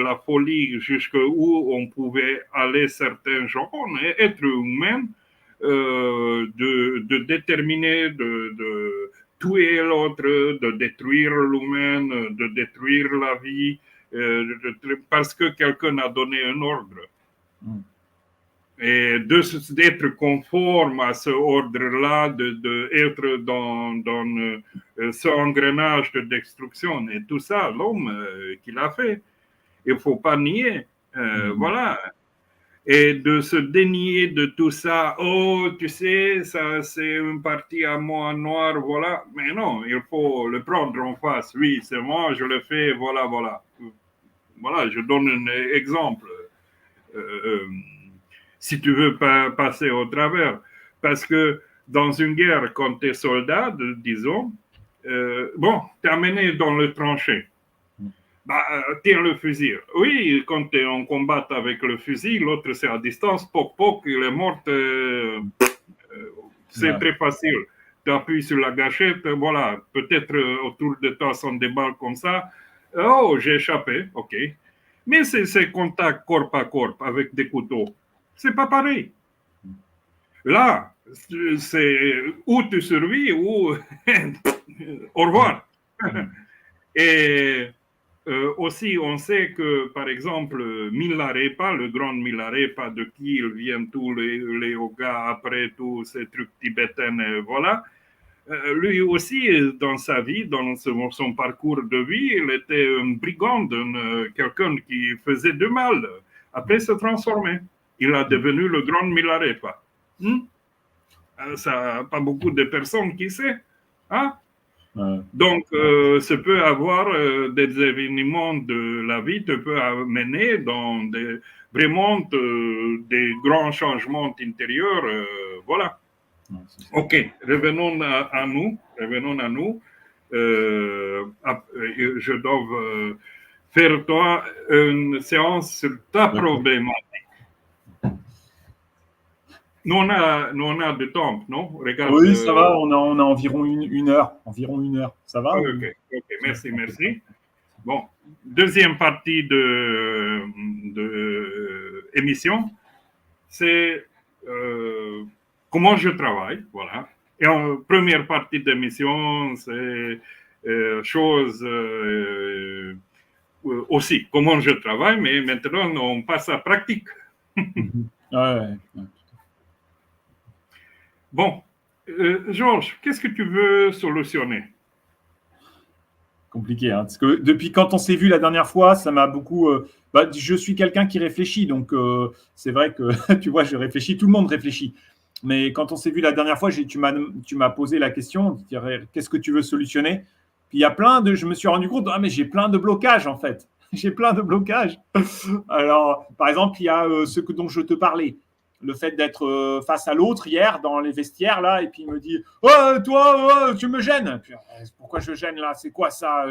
jusqu'où on pouvait aller certains gens, êtres humains, de déterminer, de tuer l'autre, de détruire l'humain, de détruire la vie, parce que quelqu'un a donné un ordre. Et d'être conforme à ce ordre-là, d'être dans ce engrenage de destruction. Et tout ça, l'homme qui l'a fait, il ne faut pas nier. Voilà. Et de se dénier de tout ça, oh, tu sais, ça c'est une partie à moi noire, voilà. Mais non, il faut le prendre en face. Oui, c'est moi, je le fais, voilà, voilà. Voilà, je donne un exemple. Si tu veux pas passer au travers. Parce que dans une guerre, quand tu es soldat, disons, bon, tu es amené dans le tranché. Bah, tire le fusil. Oui, quand tu es en combat avec le fusil, l'autre c'est à distance, poc, poc, il est mort. C'est très facile. Tu appuies sur la gâchette, voilà, peut-être autour de toi sont des balles comme ça. Oh, j'ai échappé, ok. Mais c'est contact corps à corps avec des couteaux. C'est pas pareil. Là, c'est où tu survis ou au revoir. Et aussi, on sait que, par exemple, Milarepa, le grand Milarepa, de qui il vient tous les yogas après tous ces trucs tibétains, voilà. Lui aussi, dans sa vie, dans son parcours de vie, il était un brigand, quelqu'un qui faisait du mal. Après, se transformer. Il a devenu le grand Milarepa. Ça, pas beaucoup de personnes qui savent. Hein? Donc, ça peut avoir des événements de la vie, te peut amener dans vraiment des grands changements intérieurs. Voilà. Ok, revenons à nous. Je dois faire toi une séance sur ta problématique. Nous, on a du temps, non? Regarde, oui, ça va, on a environ une heure. Ça va? Ok, merci. Bon, deuxième partie de émission, c'est comment je travaille, voilà. Et en première partie d'émission, c'est aussi comment je travaille, mais maintenant, on passe à pratique. Ouais. Bon, Georges, qu'est-ce que tu veux solutionner? Compliqué, hein, parce que depuis quand on s'est vu la dernière fois, ça m'a beaucoup. Je suis quelqu'un qui réfléchit, donc c'est vrai que tu vois, je réfléchis, tout le monde réfléchit. Mais quand on s'est vu la dernière fois, tu m'as posé la question, qu'est-ce que tu veux solutionner? Puis il y a je me suis rendu compte, mais j'ai plein de blocages en fait. J'ai plein de blocages. Alors, par exemple, il y a ce dont je te parlais. Le fait d'être face à l'autre hier dans les vestiaires là, et puis il me dit toi tu me gênes. Puis, pourquoi je gêne là? C'est quoi ça?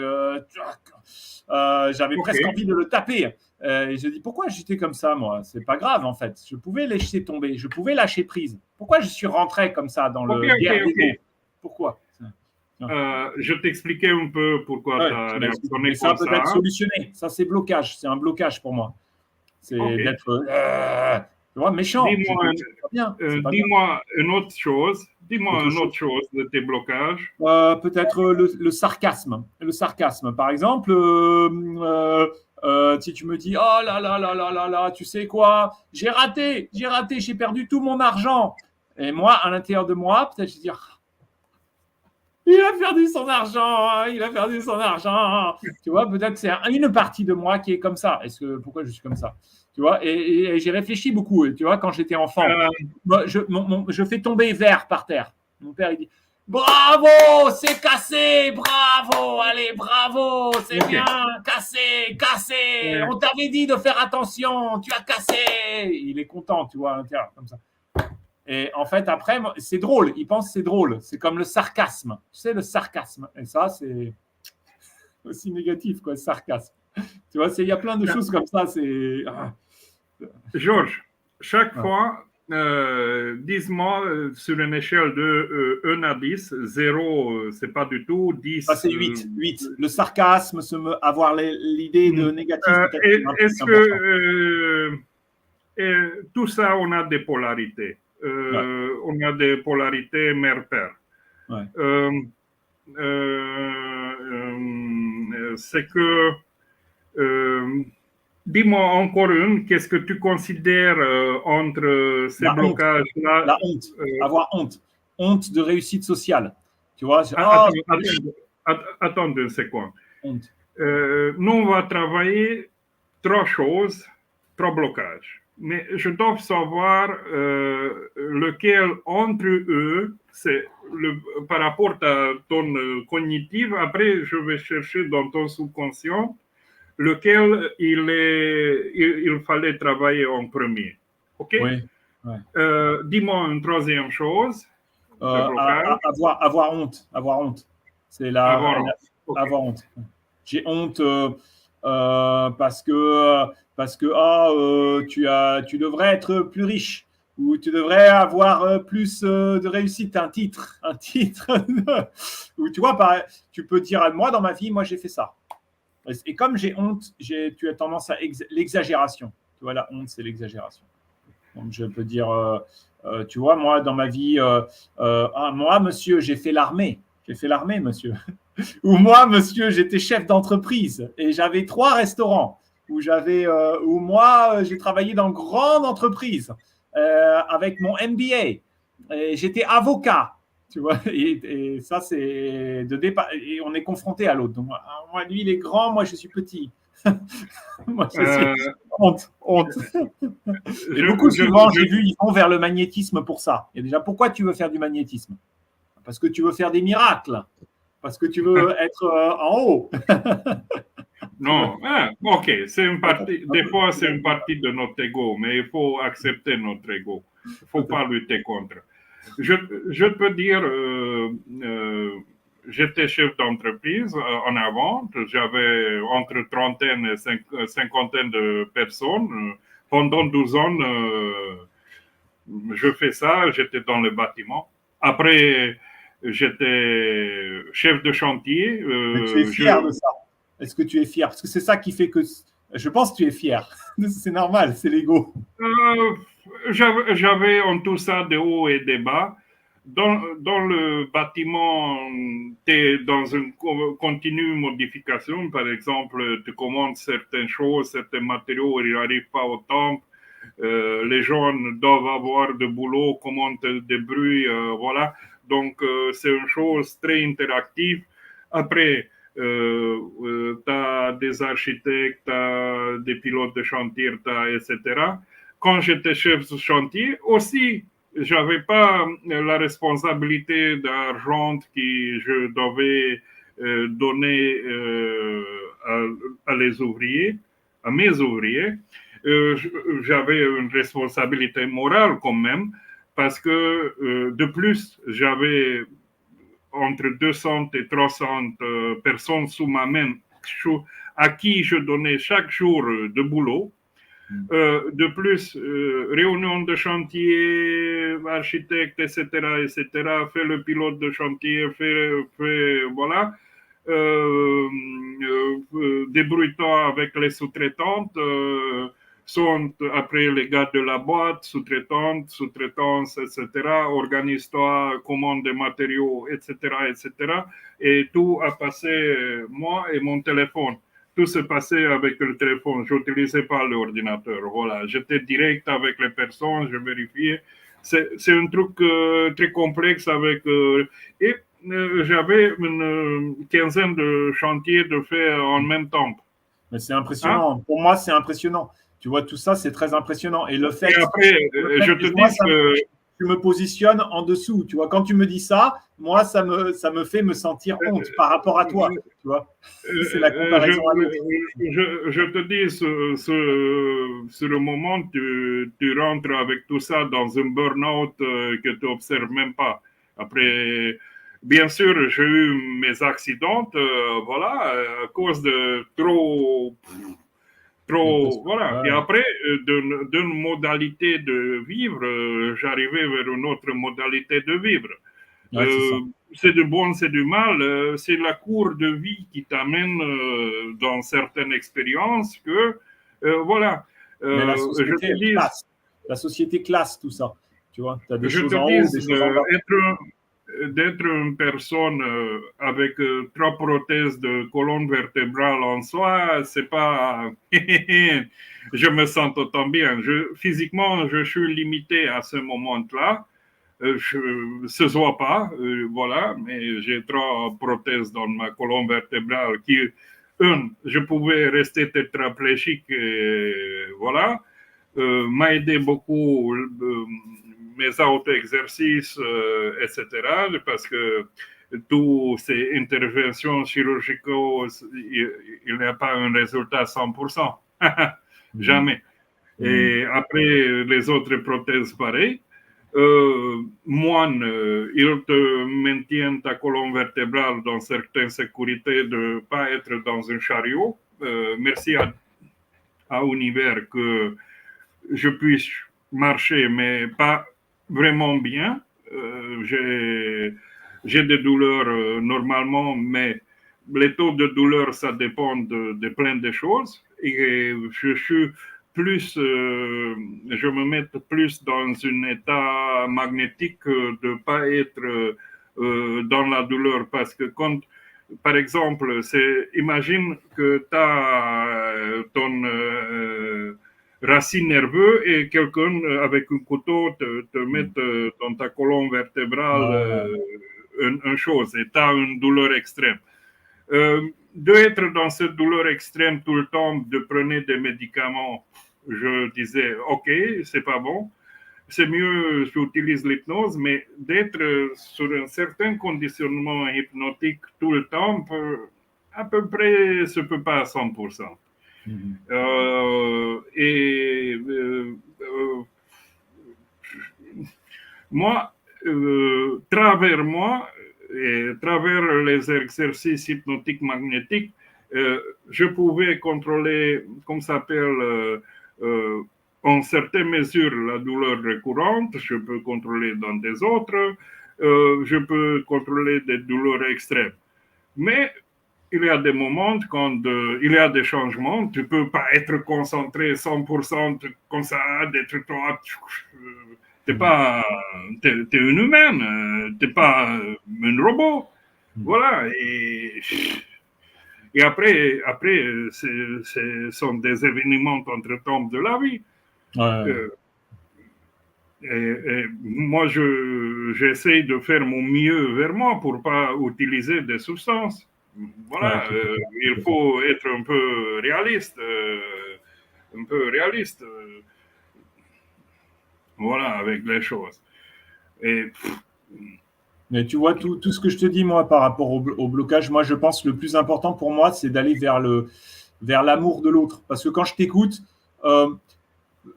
J'avais presque envie de le taper. Et je dis pourquoi j'étais comme ça moi? C'est pas grave en fait. Je pouvais laisser tomber, je pouvais lâcher prise. Pourquoi je suis rentré comme ça dans le guerre d'ego? Pourquoi? Je t'expliquais un peu pourquoi tu as réactionné ça peut être solutionné. Ça c'est blocage, c'est un blocage pour moi. C'est d'être méchant. Dis-moi une autre chose. Dis-moi une autre chose de tes blocages. Peut-être le sarcasme. Le sarcasme, par exemple. Si tu me dis, oh là là là là là là, tu sais quoi, j'ai raté, j'ai perdu tout mon argent. Et moi, à l'intérieur de moi, peut-être je vais dire, il a perdu son argent, il a perdu son argent. Tu vois, peut-être c'est une partie de moi qui est comme ça. Pourquoi je suis comme ça? Tu vois, et j'ai réfléchi beaucoup. Tu vois, quand j'étais enfant, moi, je fais tomber verre par terre. Mon père, il dit, bravo, c'est cassé, bravo, allez, bravo, c'est bien, cassé. On t'avait dit de faire attention, tu as cassé. Il est content, tu vois, à l'intérieur, comme ça. Et en fait, après, c'est drôle. Il pense que c'est drôle. C'est comme le sarcasme. Tu sais, le sarcasme. Et ça, c'est aussi négatif, quoi, le sarcasme. Tu vois, il y a plein de choses comme ça. Georges, chaque fois, dis-moi sur une échelle de 1 à 10, 0, c'est pas du tout, 10. Ça, c'est 8. 8. Le sarcasme, avoir l'idée de négatif. Est-ce que tout ça, on a des polarités. On a des polarités mère-père. Ouais. C'est que, dis-moi encore une, qu'est-ce que tu considères entre ces blocages-là? La honte, avoir honte. Honte de réussite sociale. Tu vois, attends 2 secondes. Honte. Nous, on va travailler 3 choses, 3 blocages. Mais je dois savoir lequel entre eux, c'est par rapport à ton cognitif. Après, je vais chercher dans ton subconscient lequel il fallait travailler en premier. OK? Oui. Ouais. Dis-moi une troisième chose. Avoir honte. Avoir honte. C'est avoir honte. J'ai honte parce que tu devrais être plus riche ou tu devrais avoir plus de réussite, un titre ou tu vois, tu peux dire moi dans ma vie, moi j'ai fait ça. Et comme j'ai honte, tu as tendance à l'exagération. Tu vois, la honte, c'est l'exagération. Donc je peux dire, tu vois, moi dans ma vie, moi monsieur, j'ai fait l'armée, monsieur. Ou moi, monsieur, j'étais chef d'entreprise et j'avais 3 restaurants. Ou moi, j'ai travaillé dans grande entreprise avec mon MBA. Et j'étais avocat, tu vois. Et ça, c'est de départ. Et on est confronté à l'autre. Donc, moi, lui, il est grand, moi, je suis petit. Moi, je suis honte. Et beaucoup souvent, j'ai vu, ils vont vers le magnétisme pour ça. Et déjà, pourquoi tu veux faire du magnétisme? Parce que tu veux faire des miracles. Parce que tu veux être en haut. Non, ok, c'est une partie, des fois c'est une partie de notre ego, mais il faut accepter notre ego. Il ne faut pas lutter contre. Je peux dire, j'étais chef d'entreprise en avant, j'avais entre trentaine et cinquantaine de personnes. Pendant 12 ans, je fais ça, j'étais dans le bâtiment. Après, j'étais chef de chantier. Tu es fier de ça? Est-ce que tu es fier? Parce que c'est ça qui fait que je pense que tu es fier. C'est normal, c'est l'ego. J'avais en tout ça des hauts et des bas. Dans le bâtiment, tu es dans une continue modification. Par exemple, tu commandes certaines choses, certains matériaux, ils n'arrivent pas au temps. Les gens doivent avoir de boulot, comment te débrouilles, voilà. Donc, c'est une chose très interactive. Après, tu as des architectes, tu as des pilotes de chantier, etc. Quand j'étais chef de chantier, aussi, je n'avais pas la responsabilité d'argent que je devais donner à les ouvriers, à mes ouvriers. J'avais une responsabilité morale quand même, parce que de plus, j'avais entre 200 et 300 personnes sous ma main à qui je donnais chaque jour de boulot. De plus, réunion de chantier, architecte, etc., fait le pilote de chantier, voilà. Débrouille-toi avec les sous-traitantes, sont après les gars de la boîte, sous-traitance, etc. Organise-toi, commande des matériaux, etc., etc. Et tout a passé moi et mon téléphone. tout se passait avec le téléphone. Je n'utilisais pas l'ordinateur. Voilà, j'étais direct avec les personnes, je vérifiais. C'est un truc très complexe avec... et j'avais une quinzaine de chantiers de faire en même temps. Mais c'est impressionnant. Hein? Pour moi, c'est impressionnant. Tu vois, tout ça, c'est très impressionnant. Et le fait, et après, je te dis que... Tu me positionnes en dessous. Tu vois, quand tu me dis ça, moi, ça me fait me sentir honte par rapport à toi. Tu vois, c'est la comparaison à l'autre. Je te dis, sur le moment, tu rentres avec tout ça dans un burn-out que tu n'observes même pas. Après, bien sûr, j'ai eu mes accidents, voilà, à cause de trop, voilà. Ouais. Et après, d'une modalité de vivre, j'arrivais vers une autre modalité de vivre. Ouais, c'est du bon, c'est du mal. C'est la cour de vie qui t'amène dans certaines expériences que, voilà. Mais la société, la société classe tout ça. Tu vois, tu as des choses en haut, des choses en bas. D'être une personne avec 3 prothèses de colonne vertébrale en soi, c'est pas... je me sens autant bien. Physiquement, je suis limité à ce moment-là. Ce ne soit pas, voilà, mais j'ai 3 prothèses dans ma colonne vertébrale qui, je pouvais rester tétraplégique, voilà, m'a aidé beaucoup mes auto-exercices, etc., parce que toutes ces interventions chirurgicales, il n'y a pas un résultat 100%. Jamais. Et après, les autres prothèses, pareil. Moine, ils te maintiennent ta colonne vertébrale dans certaines sécurités de ne pas être dans un chariot. Merci à Univers que je puisse marcher, mais pas vraiment bien. J'ai des douleurs normalement, mais les taux de douleur, ça dépend de plein de choses. Et je suis plus, je me mets plus dans un état magnétique de ne pas être dans la douleur. Parce que quand, par exemple, imagine que tu as ton racine nerveuse et quelqu'un avec un couteau te met dans ta colonne vertébrale une chose et tu as une douleur extrême. D'être dans cette douleur extrême tout le temps, de prendre des médicaments, je disais, OK, c'est pas bon. C'est mieux, j'utilise l'hypnose, mais d'être sur un certain conditionnement hypnotique tout le temps, à peu près, ce ne peut pas à 100%. Moi, travers moi, et travers les exercices hypnotiques magnétiques, je pouvais contrôler, comme ça s'appelle, en certaines mesures, la douleur récurrente. Je peux contrôler dans des autres. Je peux contrôler des douleurs extrêmes. Mais il y a des moments quand il y a des changements. Tu ne peux pas être concentré 100% comme ça, d'être toi. T'es une humaine, t'es pas un robot. Voilà. Et après ce sont des événements entre-temps de la vie. Ouais. Et moi, j'essaie de faire mon mieux vers moi pour ne pas utiliser des substances. Voilà, il faut être un peu réaliste. Voilà, avec les choses. Mais tu vois, tout ce que je te dis, moi, par rapport au blocage, moi, je pense que le plus important pour moi, c'est d'aller vers l'amour de l'autre. Parce que quand je t'écoute,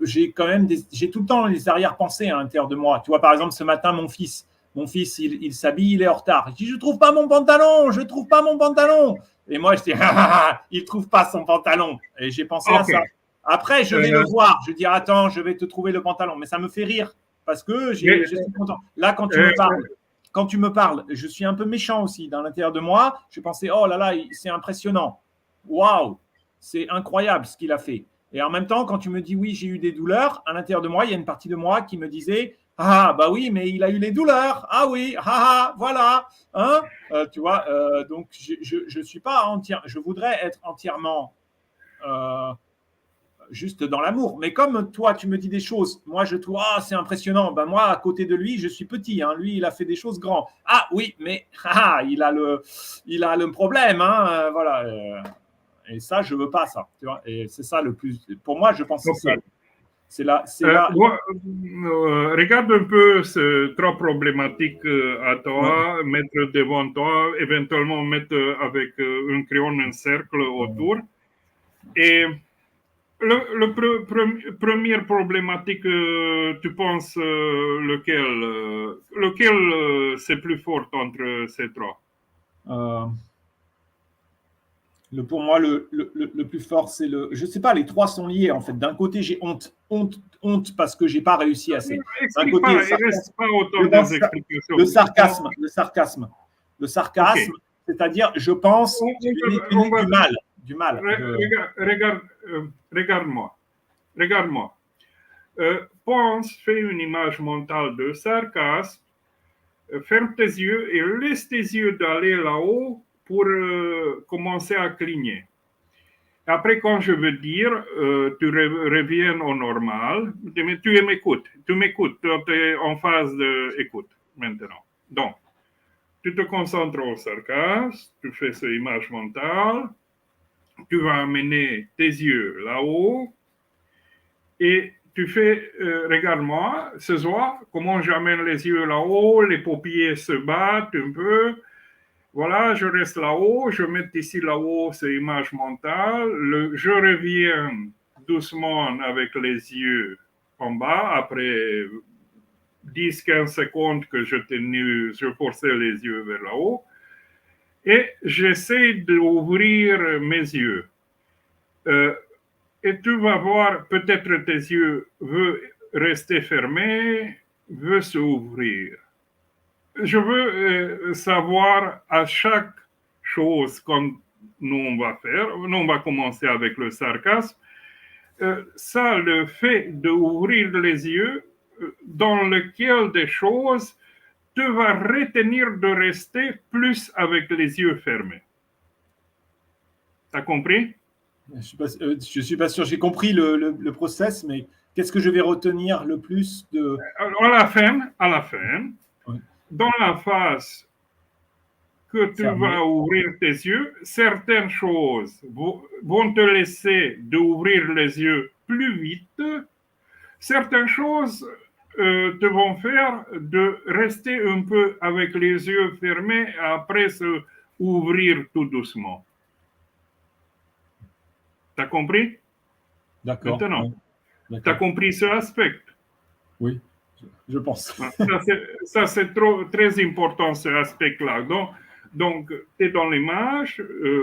j'ai quand même j'ai tout le temps les arrière-pensées à l'intérieur de moi. Tu vois, par exemple, ce matin, mon fils, il s'habille, il est en retard. Il dit, je ne trouve pas mon pantalon. Et moi, je dis, il ne trouve pas son pantalon. Et j'ai pensé à ça. Après, je vais le voir. Je dis, attends, je vais te trouver le pantalon. Mais ça me fait rire parce que je suis content. Là, quand tu me parles, je suis un peu méchant aussi dans l'intérieur de moi. Je pensais, oh là là, c'est impressionnant. Waouh, c'est incroyable ce qu'il a fait. Et en même temps, quand tu me dis, oui, j'ai eu des douleurs, à l'intérieur de moi, il y a une partie de moi qui me disait, Ah, bah oui, mais il a eu les douleurs. Ah oui, voilà. Hein tu vois, donc je suis pas entière. Je voudrais être entièrement juste dans l'amour. Mais comme toi, tu me dis des choses, moi je trouve, ah, c'est impressionnant. Ben moi, à côté de lui, je suis petit. Hein. Lui, il a fait des choses grandes. Ah oui, mais il a le problème. Hein, voilà. Et ça, je veux pas ça. Tu vois. Et c'est ça le plus. Pour moi, je pense que c'est ça. Ok. C'est là. Regarde un peu ce trois problématiques à Ouais. toi, mettre devant toi, éventuellement mettre avec un crayon un cercle autour. Et première problématique, tu penses lequel c'est plus fort entre ces trois? Euh, pour moi, le plus fort, c'est le. Je sais pas, les trois sont liés en fait. D'un côté, j'ai honte parce que j'ai pas réussi assez. D'un Explique côté, pas, il reste pas autant je pense d'explications. le sarcasme, Ok. c'est-à-dire, je pense On va, du mal. regarde-moi. Regarde-moi. Pense, fais une image mentale de sarcasme, ferme tes yeux et laisse tes yeux d'aller là-haut pour commencer à cligner. Après, quand je veux dire, tu reviens au normal, tu m'écoutes, tu es en phase d'écoute maintenant. Donc, tu te concentres au sarcasme, tu fais cette image mentale, tu vas amener tes yeux là-haut et tu fais, regarde-moi, ce soir, comment j'amène les yeux là-haut, les paupières se battent un peu. Voilà, je reste là-haut, je mets ici là-haut cette image mentale, je reviens doucement avec les yeux en bas après 10-15 secondes que je forçais les yeux vers là-haut et j'essaie d'ouvrir mes yeux. Et tu vas voir, peut-être tes yeux veulent rester fermés, veulent s'ouvrir. Je veux savoir à chaque chose qu'on nous va faire, nous on va commencer avec le sarcasme, ça, le fait d'ouvrir les yeux, dans lequel des choses tu vas retenir de rester plus avec les yeux fermés. T'as compris? Je suis pas sûr. J'ai compris le process, mais qu'est-ce que je vais retenir le plus de. À la fin, Ouais. dans la phase que tu Fermé. vas ouvrir tes yeux, certaines choses vont te laisser d'ouvrir les yeux plus vite. Certaines choses te vont faire de rester un peu avec les yeux fermés et après se ouvrir tout doucement. T'as compris? D'accord. Maintenant, Ouais. t'as compris ce aspect? Oui, je pense. Ça, c'est très important, ce aspect-là. Donc tu es dans l'image,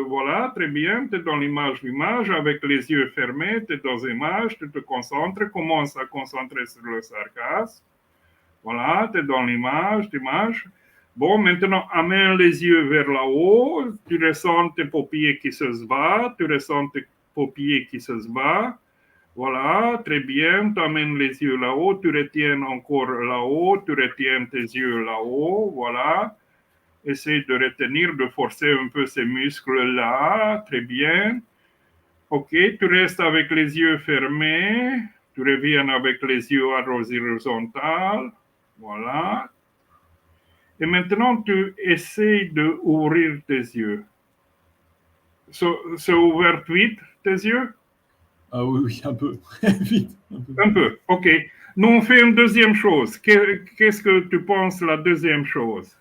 voilà, très bien, tu es dans l'image, avec les yeux fermés, tu es dans l'image, tu te concentres, commence à concentrer sur le sarcasme. Voilà, tu es dans l'image. Bon, maintenant, amène les yeux vers là-haut, tu ressens tes paupières qui se battent, tu ressens tes paupières qui se battent. Voilà, très bien, tu amènes les yeux là-haut, tu retiens encore là-haut, tu retiens tes yeux là-haut, voilà. Essaye de retenir, de forcer un peu ces muscles-là, très bien. Ok, tu restes avec les yeux fermés, tu reviens avec les yeux horizontaux, voilà. Et maintenant, tu essayes d'ouvrir tes yeux. C'est ouvert vite, tes yeux? Ah oui, un peu. Vite. Un peu, ok. Nous, on fait une deuxième chose. Qu'est-ce que tu penses la deuxième chose?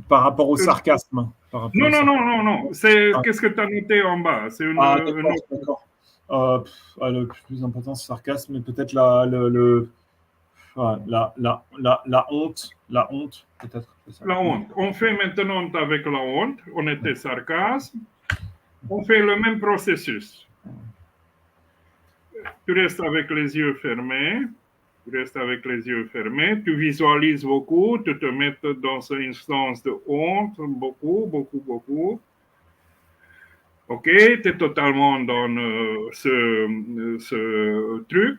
Par rapport au sarcasme. Non. Qu'est-ce que tu as noté en bas? C'est D'accord. Le plus important, c'est le sarcasme, mais peut-être la honte. La honte, peut-être. La honte. On fait maintenant avec la honte. On était sarcasme. On fait le même processus. Tu restes avec les yeux fermés. Tu visualises beaucoup. Tu te mets dans une instance de honte. Beaucoup. Ok, tu es totalement dans ce truc.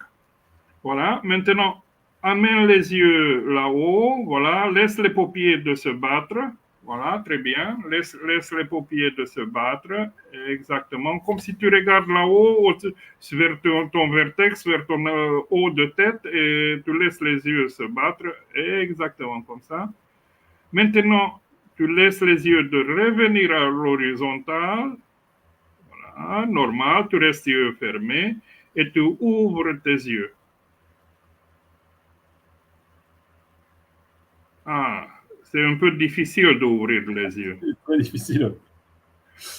Voilà. Maintenant, amène les yeux là-haut, voilà, laisse les paupières de se battre, voilà, très bien, laisse les paupières de se battre, exactement, comme si tu regardes là-haut, vers ton vertex, vers ton haut de tête, et tu laisses les yeux se battre, exactement comme ça. Maintenant, tu laisses les yeux de revenir à l'horizontale, voilà, normal, tu restes yeux fermés, et tu ouvres tes yeux. Ah, c'est un peu difficile d'ouvrir les yeux. C'est très difficile.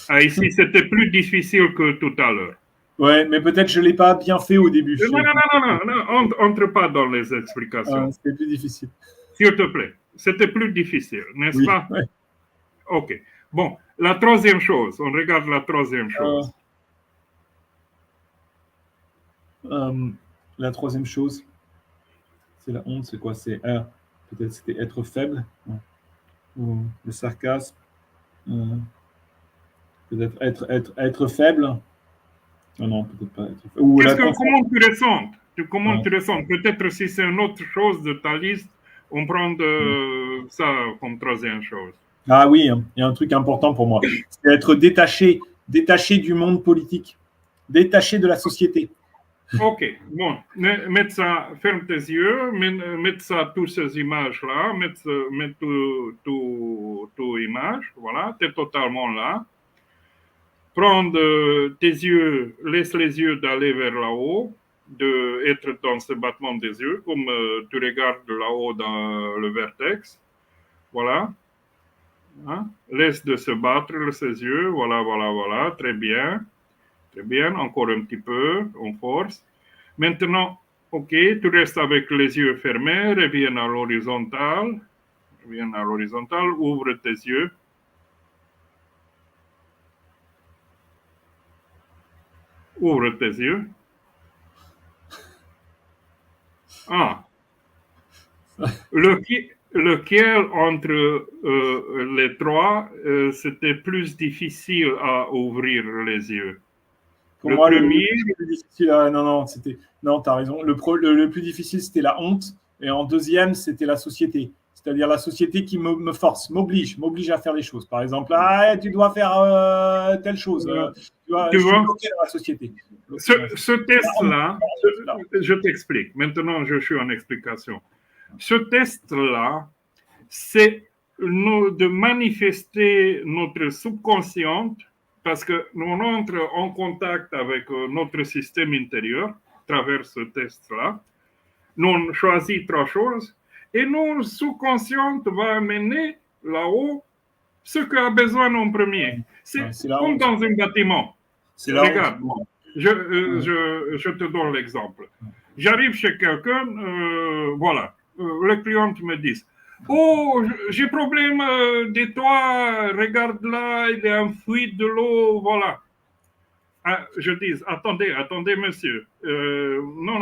Ah, ici, c'était plus difficile que tout à l'heure. Ouais, mais peut-être je ne l'ai pas bien fait au début. Non, entre pas dans les explications. C'était plus difficile. S'il te plaît, c'était plus difficile, n'est-ce pas? Ouais. Ok. Bon, la troisième chose, on regarde la troisième chose. La troisième chose, c'est la honte, c'est quoi? C'est peut-être c'était être faible, ou le sarcasme, peut-être être faible. Non, peut-être pas être faible. Ou comment tu ressens? Peut-être si c'est une autre chose de ta liste, on prend ça comme troisième chose. Ah oui, il y a un truc important pour moi. C'est être détaché du monde politique, détaché de la société. Ok, bon, mets ça, ferme tes yeux, mets ça, toutes ces images-là, mets tout image, voilà, tu es totalement là. Prends tes yeux, laisse les yeux d'aller vers là-haut, d'être dans ce battement des yeux, comme tu regardes là-haut dans le vertex, voilà. Hein? Laisse de se battre ses yeux, voilà, très bien, encore un petit peu, on force. Maintenant, ok, tu restes avec les yeux fermés, reviens à l'horizontale, ouvre tes yeux. Ouvre tes yeux. Ah. Lequel entre les trois, c'était plus difficile à ouvrir les yeux? Pour moi, premier... le plus difficile, non, tu as raison. Le plus difficile, c'était la honte. Et en deuxième, c'était la société. C'est-à-dire la société qui me force, m'oblige à faire les choses. Par exemple, tu dois faire telle chose. Je suis bloqué dans la société. Ce test-là, je t'explique. Maintenant, je suis en explication. Ce test-là, c'est de manifester notre subconscient parce que nous rentrons en contact avec notre système intérieur à travers ce test-là. Nous choisissons trois choses et notre subconscient va amener là-haut ce qu'a besoin en premier. C'est comme dans un bâtiment. Regarde, je te donne l'exemple. J'arrive chez quelqu'un, voilà, le client me dit oh, j'ai problème des toits, regarde là, il y a une fuite de l'eau, voilà. Ah, je dis, attendez, monsieur. Non,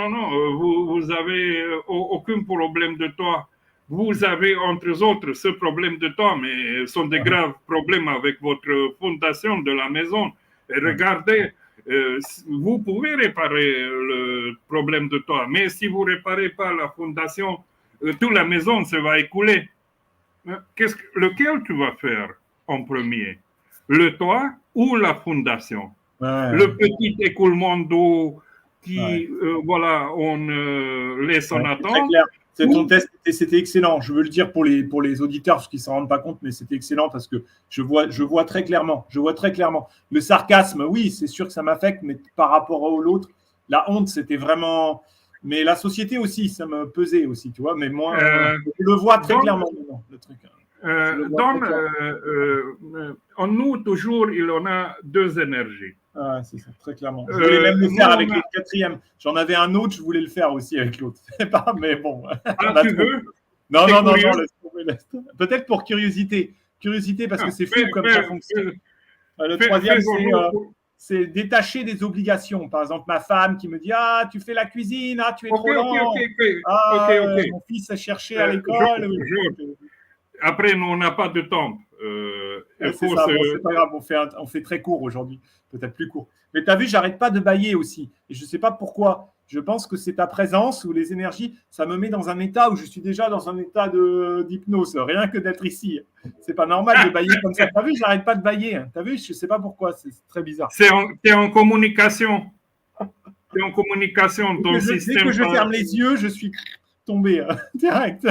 vous avez aucun problème de toit. Vous avez, entre autres, ce problème de toit, mais ce sont des graves problèmes avec votre fondation de la maison. Et regardez, vous pouvez réparer le problème de toit, mais si vous ne réparez pas la fondation, toute la maison se va écouler. Lequel tu vas faire en premier? Le toit ou la fondation? Le petit écoulement d'eau qui, voilà, on laisse en attente. C'est ton test, c'était excellent. Je veux le dire pour les auditeurs parce qu'ils ne s'en rendent pas compte, mais c'était excellent parce que je vois très clairement. Le sarcasme, oui, c'est sûr que ça m'affecte, mais par rapport à l'autre, la honte, c'était vraiment. Mais la société aussi, ça me pesait aussi, tu vois. Mais moi, je le vois très clairement maintenant, le truc. En nous, toujours, il y en a deux énergies. Ah, c'est ça, très clairement. Je voulais même le faire avec le quatrième. J'en avais un autre, je voulais le faire aussi avec l'autre. Mais bon. Ah, tu veux? Non, laisse tomber. Peut-être pour curiosité. Curiosité, parce que c'est fou comme ça fonctionne. Le troisième, c'est détacher des obligations. Par exemple, ma femme qui me dit ah, tu fais la cuisine, ah, tu es trop lent. Mon fils a cherché à l'école. Après, nous, on n'a pas de temps. C'est pas grave, on fait très court aujourd'hui, peut-être plus court. Mais tu as vu, j'arrête pas de bâiller aussi. Et je ne sais pas pourquoi. Je pense que c'est ta présence ou les énergies. Ça me met dans un état où je suis déjà dans un état d'hypnose, rien que d'être ici. C'est pas normal de bailler comme ça. T'as vu, j'arrête pas de bailler. T'as vu, je sais pas pourquoi, c'est très bizarre. T'es en communication. T'es en communication. Dès que je ferme les yeux, je suis tombé direct.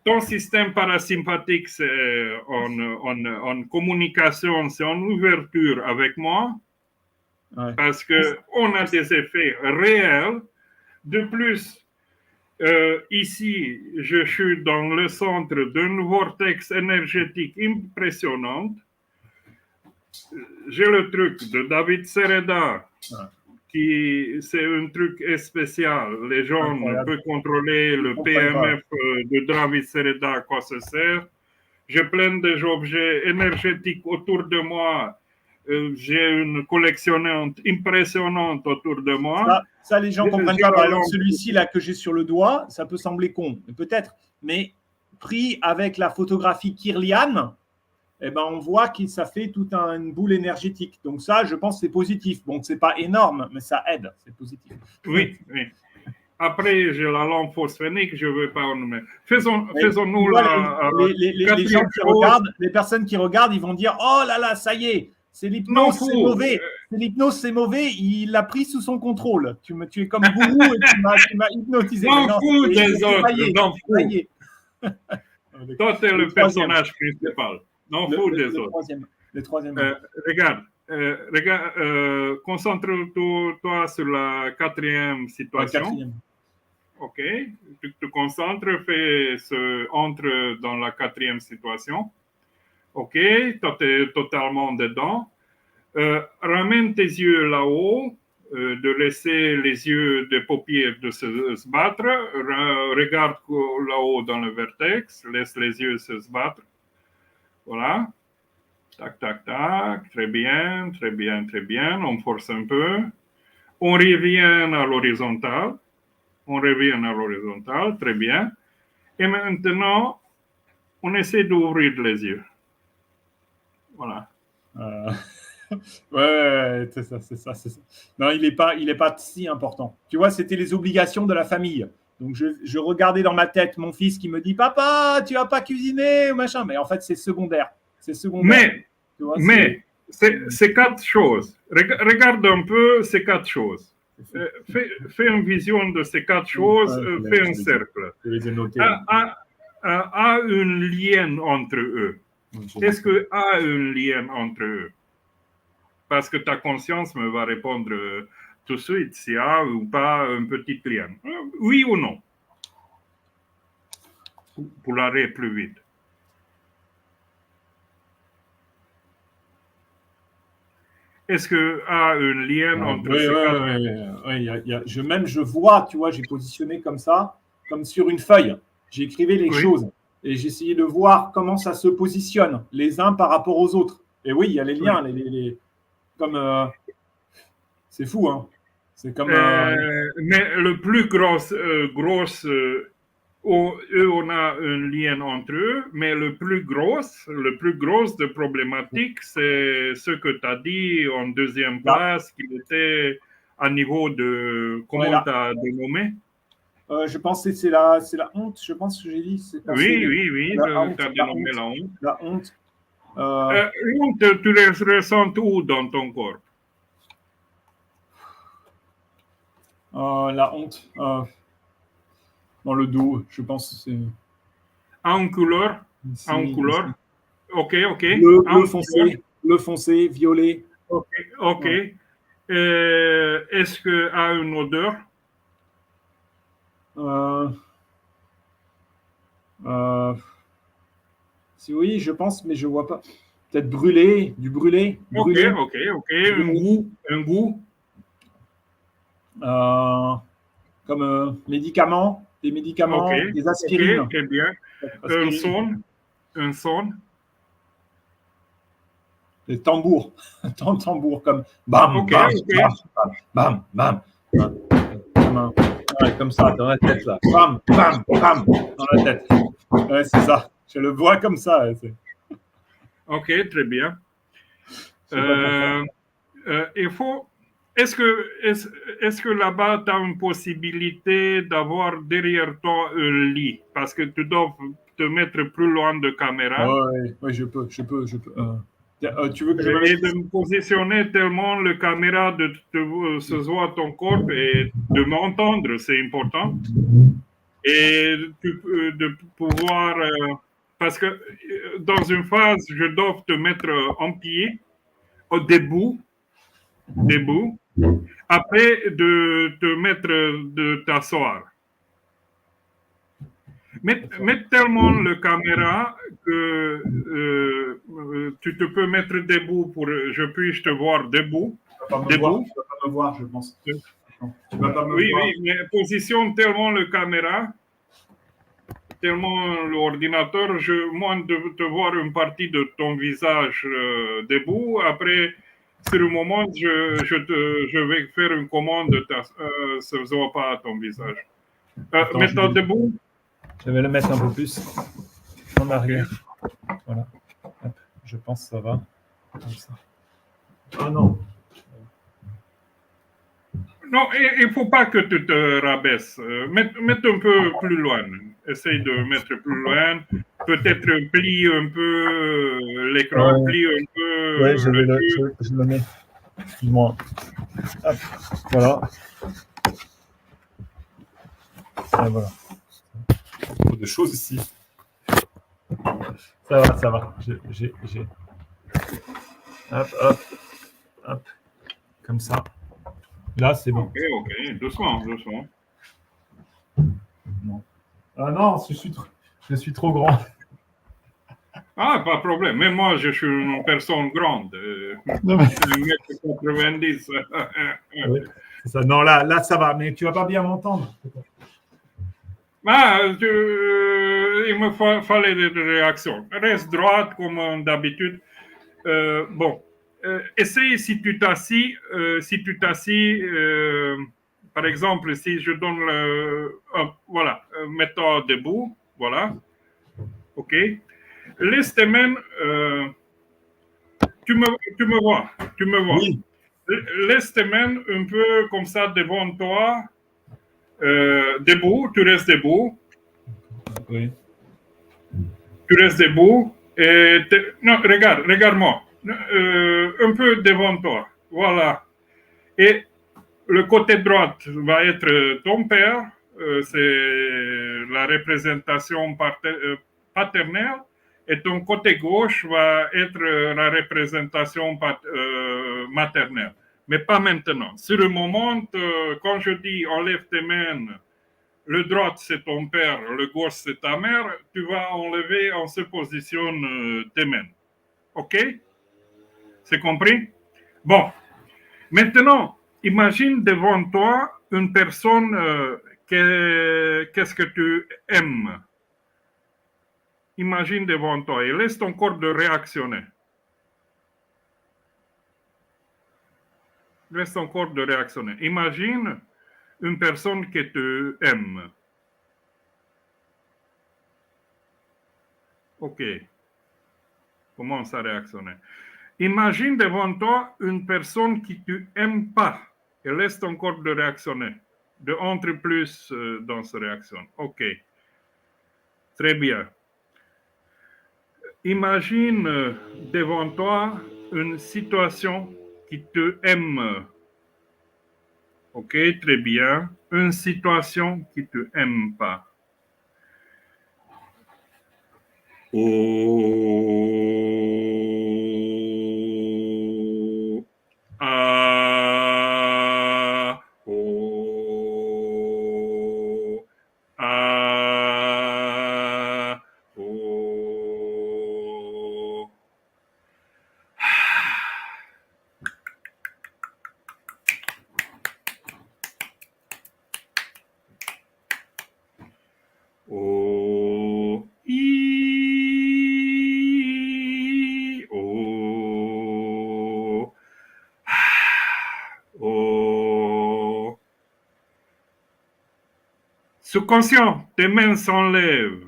Ton système parasympathique, c'est en communication, c'est en ouverture avec moi, parce qu'on a des effets réels. De plus, ici, je suis dans le centre d'un vortex énergétique impressionnant. J'ai le truc de David Sereda, c'est un truc spécial. Les gens peuvent contrôler le PMF de David Sereda, à quoi ça sert. J'ai plein d'objets énergétiques autour de moi. J'ai une collection impressionnante autour de moi. Ça les gens ne comprennent pas. Par exemple, celui-ci là que j'ai sur le doigt, ça peut sembler con, peut-être, mais pris avec la photographie Kirlian, eh ben, on voit que ça fait toute une boule énergétique. Donc ça, je pense que c'est positif. Bon, ce n'est pas énorme, mais ça aide, c'est positif. Oui, oui. Après, j'ai la lampe phosphénique, je ne veux pas en mettre. Faisons-nous les gens qui regardent, les personnes qui regardent, ils vont dire « Oh là là, ça y est, c'est l'hypnose, c'est mauvais. L'hypnose, c'est mauvais, il l'a pris sous son contrôle. Tu es comme gourou et tu m'as hypnotisé. M'en fous des autres, m'en fous. Toi, tu es le personnage principal. Non, fous des autres. Le troisième. Regarde, concentre-toi sur la quatrième situation. Ok, tu te concentres, entre dans la quatrième situation. Ok, toi, tu es totalement dedans. Ramène tes yeux là-haut, de laisser les yeux des paupières de se battre. Regarde là-haut dans le vertex, laisse les yeux se battre. Voilà. Tac, tac, tac. Très bien, très bien, très bien. On force un peu. On revient à l'horizontale. Très bien. Et maintenant, on essaie d'ouvrir les yeux. Voilà. Ouais, c'est ça. Non, il est pas si important. Tu vois, c'était les obligations de la famille. Donc, je regardais dans ma tête mon fils qui me dit « Papa, tu vas pas cuisiner » machin. Mais en fait, c'est secondaire. Mais c'est quatre choses. Regarde un peu ces quatre choses. Fais une vision de ces quatre choses. Fais un cercle. A un lien entre eux. Est-ce qu'il y a un lien entre eux? Parce que ta conscience me va répondre tout de suite s'il y a ou pas un petit lien. Oui ou non? Pour l'arrêt plus vite. Est-ce qu'il y a un lien entre ces quatre? Oui, je vois, tu vois, j'ai positionné comme ça, comme sur une feuille. J'écrivais les choses et j'essayais de voir comment ça se positionne les uns par rapport aux autres. Et oui, il y a les liens, comme c'est fou, hein. C'est comme. Mais le plus gros, on a un lien entre eux, mais le plus gros de problématique, c'est ce que tu as dit en deuxième place, qu'il était à niveau de comment tu as dénommé? Je pense que c'est la honte. Je pense que j'ai dit. Oui, tu as dénommé la honte. La honte. Honte, tu les ressens où dans ton corps? La honte. Dans le dos, je pense que c'est. En couleur? Ok. Bleu foncé, violet. Ok. Ouais. Est-ce qu'il y a une odeur? Si oui, je pense, mais je ne vois pas. Peut-être brûlé, du brûlé. Ok. Un goût. Comme médicaments, des médicaments, des aspirines. Ok, bien. Un son. Des tambours. Tambours comme bam, bam, bam. Ouais, comme ça, dans la tête, là. Bam, dans la tête. Ouais, c'est ça. Je le vois comme ça. Ok, très bien. Il faut est-ce que là-bas, tu as une possibilité d'avoir derrière toi un lit? Parce que tu dois te mettre plus loin de caméra. Ouais, je peux. Tu veux que je me mette Et de me positionner tellement le caméra de se voit ton corps et de m'entendre, c'est important. Et de pouvoir... parce que dans une phase, je dois te mettre en pied, debout, après de te mettre, de t'asseoir. Mets tellement le caméra que tu te peux mettre debout pour que je puisse te voir debout. Tu vas pas me voir, je pense. Non, tu vas pas me Oui, voir. oui, mais positionne tellement le caméra, tellement l'ordinateur, moi de te voir une partie de ton visage debout. Après, sur le moment, je vais faire une commande, ça ne se voit pas ton visage. Mets-toi debout. Je vais le mettre un peu plus en arrière. Voilà. Hop, je pense que ça va. Comme ça. Ah non. Non, il ne faut pas que tu te rabaisses. Mets un peu plus loin. Essaye de mettre plus loin. Peut-être plie un peu l'écran, plie un peu Ouais, le truc. je le mets. Excuse-moi. Hop, voilà. Et voilà. Beaucoup de choses ici. Ça va. J'ai. Hop. Comme ça. Là, c'est bon. Ok, doucement. Non. Ah non, je suis trop grand. Ah, pas de problème. Mais moi, je suis une personne grande. Non, mais... 1m90. Oui, c'est ça. Non, là, ça va. Mais tu vas pas bien m'entendre. Ah, il me fallait des réactions. Reste droite comme d'habitude. Bon, essaye si tu t'assis, par exemple, si je donne voilà, mets-toi debout, voilà, ok. Laisse tes mains, tu me vois. Oui. Laisse tes mains un peu comme ça devant toi, debout, tu restes debout. Oui. Tu restes debout et non, regarde-moi, un peu devant toi, voilà. Et le côté droit va être ton père, c'est la représentation paternelle, et ton côté gauche va être la représentation maternelle. Mais pas maintenant. Sur le moment, quand je dis enlève tes mains, le droit c'est ton père, le gauche c'est ta mère, tu vas enlever, on se positionne tes mains. OK? C'est compris? Bon. Maintenant, imagine devant toi une personne, qu'est-ce que tu aimes? Imagine devant toi et laisse ton corps de réactionner. Laisse ton corps de réactionner. Imagine une personne que tu aimes. OK. Commence à réactionner. Imagine devant toi une personne que tu n'aimes pas et laisse ton corps de réactionner. De entre plus dans cette réaction. OK. Très bien. Imagine devant toi une situation qui te aime. OK, très bien. Une situation qui te aime pas. Oh. Ah. Oh. Ah. Oh. Oh. I. Oh. Oh. Subconscient, tes mains s'enlèvent.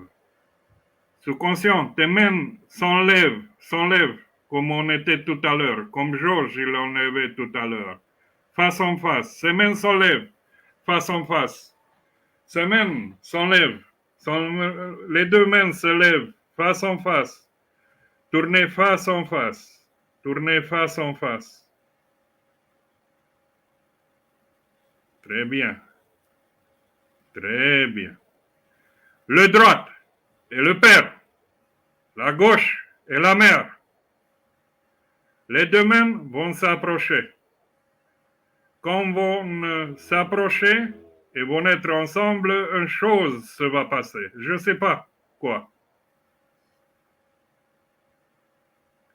Subconscient, tes mains s'enlèvent, comme on était tout à l'heure, comme Georges il enlevait tout à l'heure. face en face. Ses mains s'enlèvent, face en face. Ses mains s'enlèvent. Les deux mains se lèvent, face en face. Tournez face en face. Tournez face en face. Très bien. Très bien. Le droit et le père. La gauche et la mère. Les deux mains vont s'approcher. Quand vont s'approcher et vont être ensemble, une chose se va passer. Je ne sais pas quoi.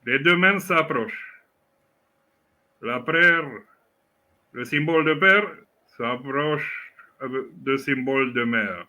Les deux mains s'approchent. La prière, le symbole de père, s'approche du symbole de mère.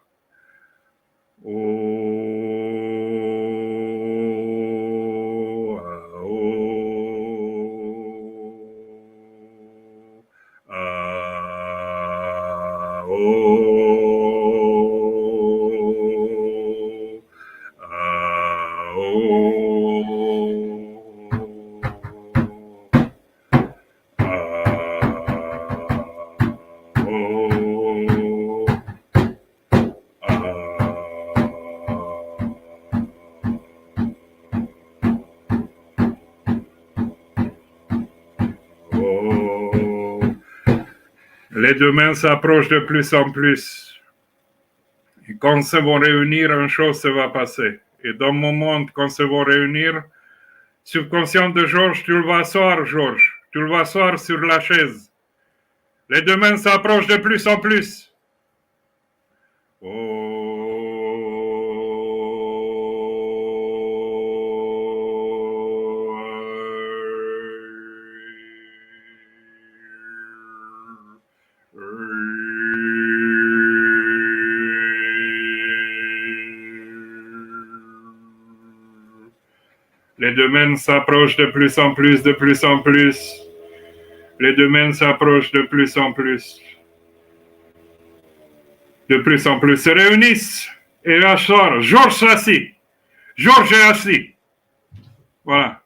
Les deux mains s'approchent de plus en plus. Et quand ils se vont réunir, une chose se va passer. Et dans le moment quand ils se vont réunir, subconscient de Georges, tu le vas asseoir, Georges. Tu le vas asseoir sur la chaise. Les deux mains s'approchent de plus en plus. Les deux mains s'approchent de plus en plus, de plus en plus. Les deux mains s'approchent de plus en plus. De plus en plus se réunissent et asseoir. Georges assis. Georges est assis. Voilà.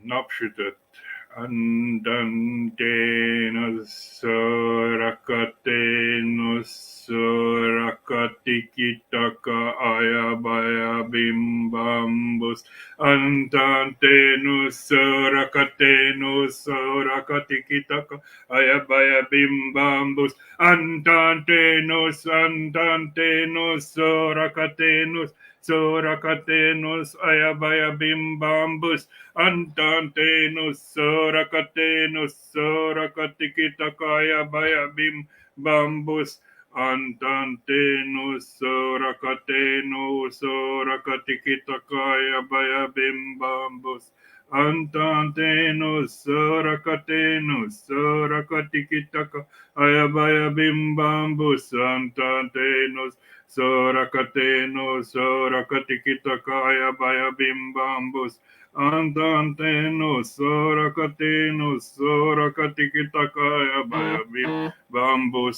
Napsütött. Andantenus rakatikitaka ayabaya bimbambus. Andantenus rakatikitaka ayabaya bimbambus. Andantenus rakatenus ayabaya bimbambus. Antantenus rakatikitaka baya bim bambus. Antantenus rakatikitaka baya bim bambus. Antantenus rakatikitaka baya bim bambus. Antantenus rakatikitaka baya bim bambus. Antantenus rakatikitaka baya bim bambus.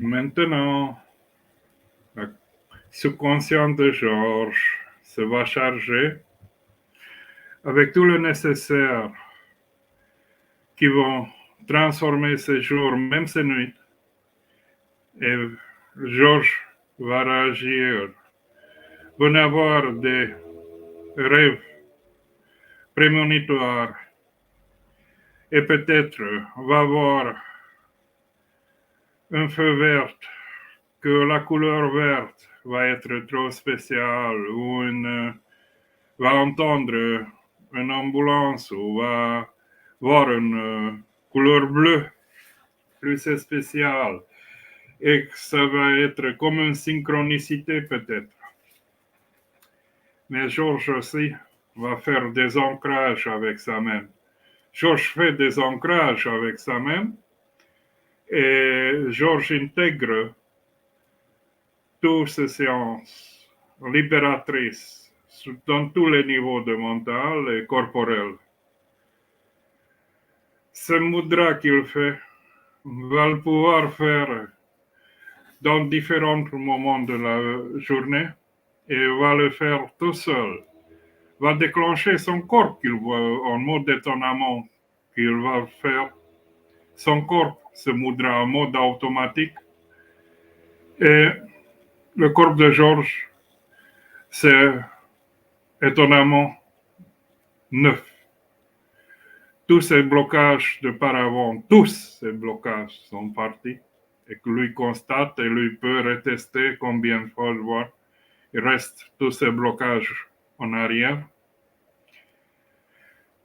Maintenant, le subconscient de Georges se va charger avec tout le nécessaire qui vont transformer ces jours, même ces nuits. Et Georges va réagir, va avoir des rêves prémonitoires et peut-être va avoir un feu vert, que la couleur verte va être trop spéciale, ou va entendre une ambulance, ou va voir une couleur bleue plus spéciale, et que ça va être comme une synchronicité peut-être. Mais Georges aussi va faire des ancrages avec sa main. Georges fait des ancrages avec sa main, et Georges intègre toutes ces séances libératrices dans tous les niveaux de mental et corporel. Ce mudra qu'il fait va le pouvoir faire dans différents moments de la journée et va le faire tout seul. Va déclencher son corps qu'il voit en mode d'étonnement qu'il va faire. Son corps se mudra en mode automatique et le corps de Georges c'est étonnamment neuf. Tous ces blocages de paravent, tous ces blocages sont partis et que lui constate et lui peut retester combien de fois voir. Il reste tous ces blocages en arrière.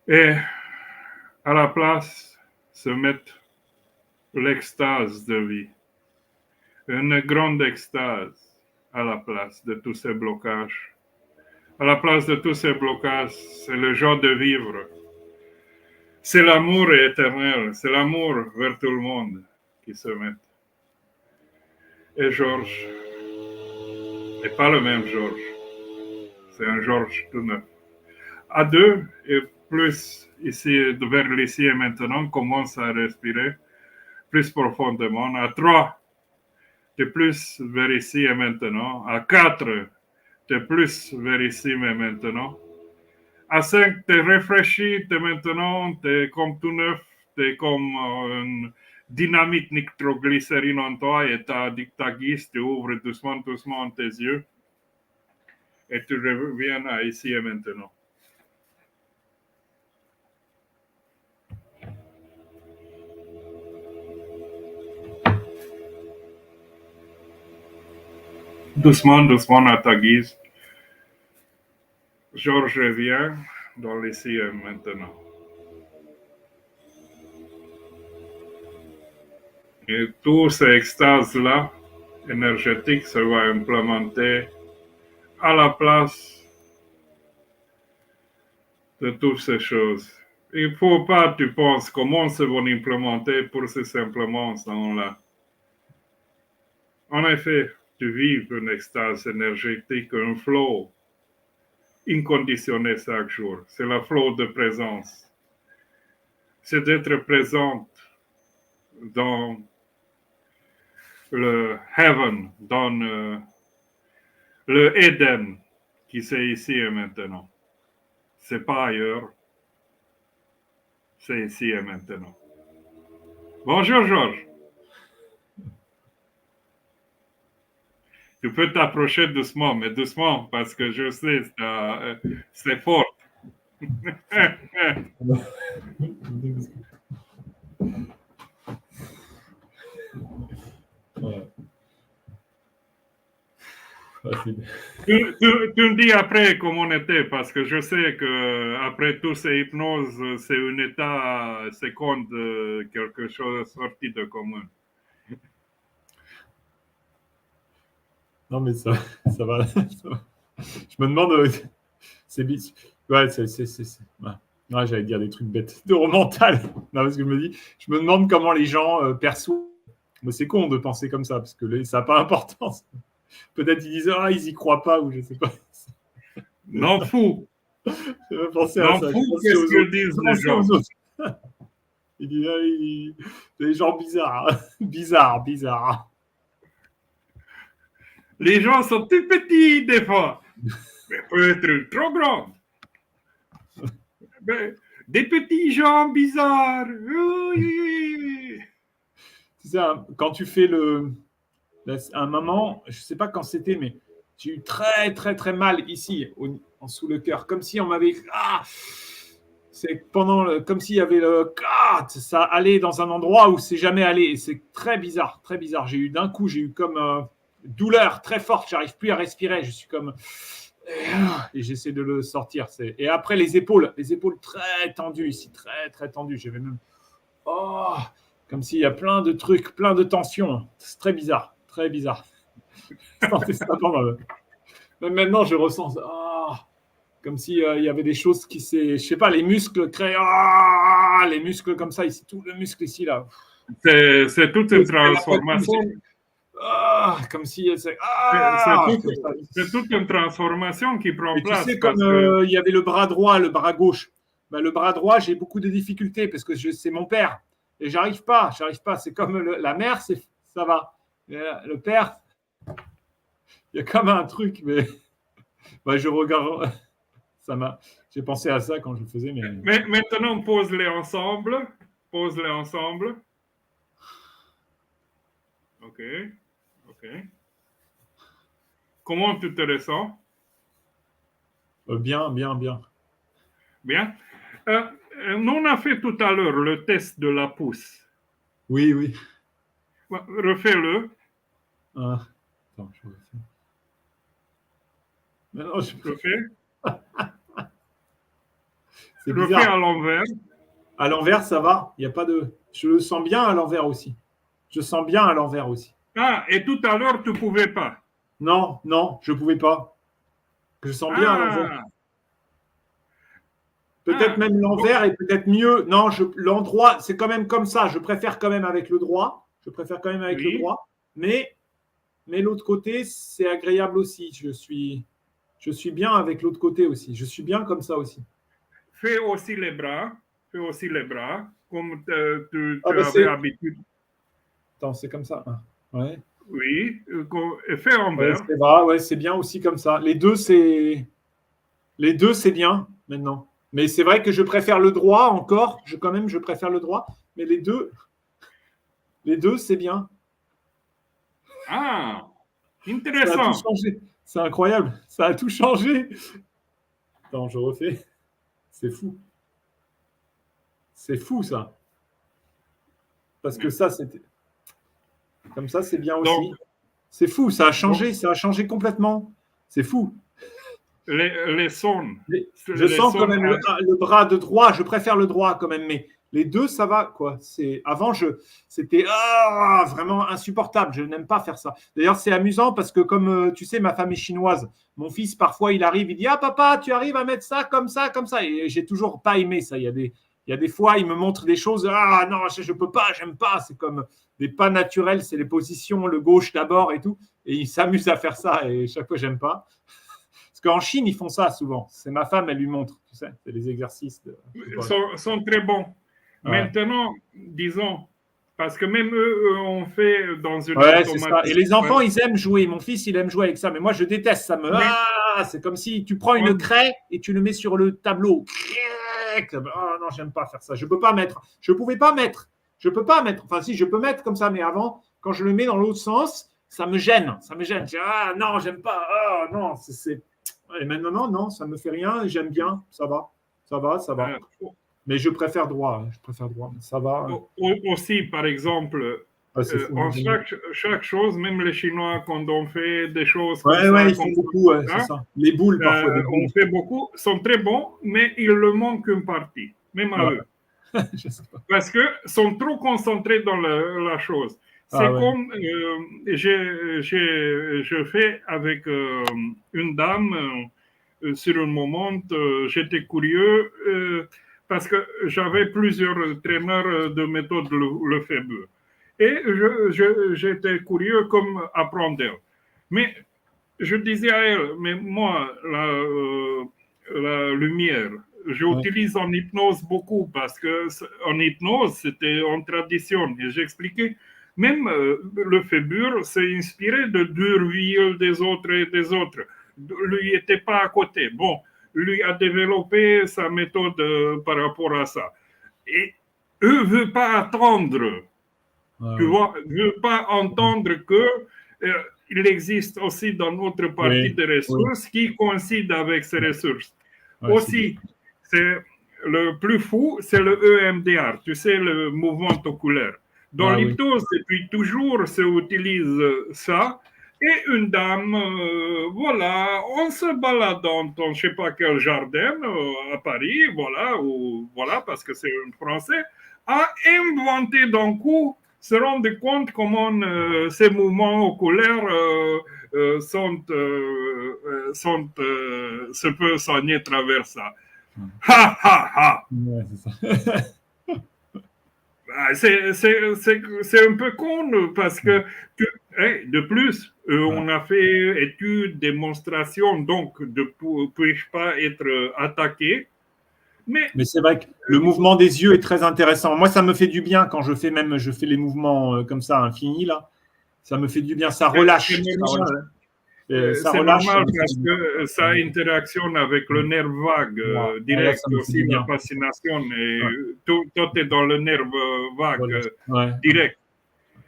Et à la place se met l'extase de vie. Une grande extase à la place de tous ces blocages. À la place de tous ces blocages, c'est le joie de vivre. C'est l'amour éternel, c'est l'amour vers tout le monde qui se met. Et Georges n'est pas le même Georges. C'est un Georges tout neuf. À deux, et plus ici, vers l'ici et maintenant, commence à respirer plus profondément. À trois, de plus vers ici et maintenant. À quatre, de plus vers ici et maintenant. À 5, t'es réfléchi, t'es maintenant, t'es comme tout neuf, t'es comme une dynamite nitroglycérine en toi et ta guise, tu ouvres doucement tes yeux et tu reviens à ici et maintenant. Doucement à ta guise. Georges revient dans l'ici et maintenant. Et toutes ces extases-là, énergétiques, se va implémenter à la place de toutes ces choses. Il ne faut pas, tu penses, comment se vont implémenter pour ces simplement là. En effet, tu vis une extase énergétique, un flow inconditionné chaque jour. C'est la flow de présence. C'est d'être présente dans le heaven, dans le Eden qui c'est ici et maintenant. C'est pas ailleurs. C'est ici et maintenant. Bonjour Georges. Tu peux t'approcher doucement, mais doucement, parce que je sais, c'est fort. Tu me dis après comment on était, parce que je sais que après tous ces hypnoses, c'est un état seconde, quelque chose sorti de commun. Non, mais ça va. Je me demande. C'est ouais, ouais, j'allais dire des trucs bêtes de mental. Non, parce que je me demande comment les gens perçoivent. Mais c'est con de penser comme ça, parce que ça n'a pas d'importance. Peut-être ils disent ils y croient pas, ou je sais pas. Non fou. Je vais penser à ça. Fou, qu'est-ce qu'ils disent les gens? Il dit des gens bizarres. Bizarres. Les gens sont tout petits des fois, mais peut-être trop grands. Mais des petits gens bizarres. Oui. C'est ça, quand tu fais un moment, je ne sais pas quand c'était, mais j'ai eu très, très, très mal ici, en sous le cœur, comme si on m'avait... c'est comme s'il y avait ça allait dans un endroit où c'est jamais allé. Et c'est très bizarre, très bizarre. J'ai eu comme douleur très forte. J'arrive plus à respirer. Je suis comme et j'essaie de le sortir. Et après les épaules très tendues ici, très très tendues. J'avais même comme s'il y a plein de trucs, plein de tensions. C'est très bizarre, très bizarre. Même maintenant, je ressens comme s'il y avait des choses qui je sais pas, les muscles créent les muscles comme ça ici, tout le muscle ici là. C'est toute une transformation. Comme si c'est toute une transformation qui prend place. Tu sais, comme il y avait le bras droit, le bras gauche. Le bras droit, j'ai beaucoup de difficultés parce que c'est mon père et j'arrive pas. C'est comme la mère, ça va. Le père, il y a comme un truc, mais je regarde. J'ai pensé à ça quand je faisais. Mais maintenant, pose-les ensemble. Ok. Comment tu te ressens? Bien, bien, bien. Bien. Nous, on a fait tout à l'heure le test de la pousse. Oui, oui. Refais-le. Attends, je refais. Non, Refais. C'est Refais bizarre. à l'envers. À l'envers, ça va. Il y a pas de. Je le sens bien à l'envers aussi. Je sens bien à l'envers aussi. Ah, et tout à l'heure, tu ne pouvais pas. Non, non, je ne pouvais pas. Je sens bien à l'envers. Ah, Peut-être même l'envers est peut-être mieux. Non, l'endroit, c'est quand même comme ça. Je préfère quand même avec le droit. Je préfère quand même avec le oui. droit. Mais l'autre côté, c'est agréable aussi. Je suis bien avec l'autre côté aussi. Je suis bien comme ça aussi. Fais aussi les bras. Fais aussi les bras, comme tu Ah bah avais l'habitude. Attends, c'est comme ça. Ouais. Oui. Fais envers. C'est vrai, ouais, c'est bien aussi comme ça. Les deux, c'est bien maintenant. Mais c'est vrai que je préfère le droit encore. Je préfère le droit. Mais les deux, c'est bien. Ah, Ça a tout intéressant. changé. C'est incroyable. Ça a tout changé. Attends, je refais. C'est fou. C'est fou, ça. Parce que ça, c'était. Comme ça, c'est bien aussi. Donc, C'est fou, ça a changé. Ça a changé complètement. C'est fou. les sons. Je sens quand même le bras de droit. Je préfère le droit quand même. Mais les deux, ça va, quoi. Avant, c'était vraiment insupportable. Je n'aime pas faire ça. D'ailleurs, c'est amusant parce que, comme tu sais, ma femme est chinoise. Mon fils, parfois, il arrive, il dit: Ah, papa, tu arrives à mettre ça comme ça, comme ça. Et j'ai toujours pas aimé ça. Il y a des fois, il me montre des choses. Ah, non, je peux pas, j'aime pas. C'est comme des pas naturels. C'est les positions, le gauche d'abord et tout. Et il s'amuse à faire ça. Et chaque fois, j'aime pas. Parce qu'en Chine, ils font ça souvent. C'est ma femme, elle lui montre. Tu sais, c'est des exercices. Sont très bons. Ouais. Maintenant, disons, parce que même eux, on fait dans une automatique. Et les enfants, ils aiment jouer. Mon fils, il aime jouer avec ça. Mais moi, je déteste. Ça me. C'est comme si tu prends une craie et tu le mets sur le tableau. Oh non, j'aime pas faire ça. Je peux pas mettre. Je pouvais pas mettre. Je peux pas mettre. Enfin, si, je peux mettre comme ça. Mais avant, quand je le mets dans l'autre sens, ça me gêne. Ça me gêne. Ah non, j'aime pas. Ah non, c'est. Et maintenant, non, ça me fait rien. J'aime bien. Ça va. Ça va, ça va. Mais je préfère droit. Je préfère droit. Ça va. Aussi, par exemple, en chaque chose, même les Chinois, quand on fait des choses comme ça, ils font beaucoup, c'est ça. Les boules, parfois. Des boules. On fait beaucoup, sont très bons, mais il leur manque une partie, même à eux. Parce qu'ils sont trop concentrés dans la chose. C'est comme je fais avec une dame sur un moment, j'étais curieux parce que j'avais plusieurs traîneurs de méthode Lefebvre. Et j'étais curieux comme apprendre d'elle. Mais je disais à elle, mais moi, la lumière, j'utilise en hypnose beaucoup parce qu'en hypnose, c'était en tradition. Et j'expliquais, même Lefebvre s'est inspiré de D'Urville, des autres et des autres. Lui n'était pas à côté. Bon, lui a développé sa méthode par rapport à ça. Et eux ne veulent pas attendre. Tu vois, ne veulent pas entendre que il existe aussi dans notre partie des ressources qui coïncident avec ces ressources. Aussi, c'est le plus fou, c'est le EMDR, tu sais, le mouvement oculaire. Dans l'hypnose, depuis toujours, se utilise ça. Et une dame, voilà, on se balade dans je ne sais pas quel jardin à Paris, voilà, parce que c'est un Français, a inventé d'un coup, se rendre compte comment ces mouvements oculaires se peuvent soigner à travers ça. Ha, ha, ha! Ouais, c'est ça. C'est un peu con parce que, de plus, on a fait études, démonstrations, donc ne puis-je pas être attaqué. Mais c'est vrai que le mouvement des yeux est très intéressant. Moi, ça me fait du bien quand je fais les mouvements comme ça, infinis, là. Ça me fait du bien, ça relâche. C'est normal parce que ça interactionne avec le nerf vague direct, aussi la fascination. Et tout est dans le nerf vague direct.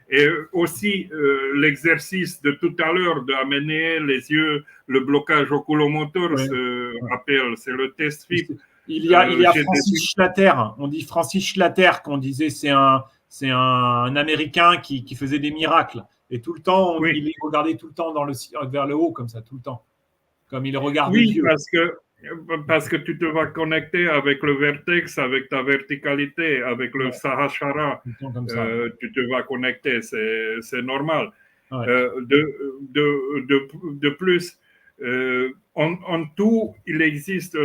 Et aussi l'exercice de tout à l'heure d'amener les yeux, le blocage oculomoteur c'est le test FIP. Il y a Francis Schlatter, on dit Francis Schlatter qu'on disait c'est un Américain qui faisait des miracles. Et tout le temps, il est regardé tout le temps vers le haut, comme ça, tout le temps. Comme il regarde les yeux. Parce que tu te vas connecter avec le vertex, avec ta verticalité, avec le Sahasrara. Tu te vas connecter, c'est normal. De plus, en tout, il existe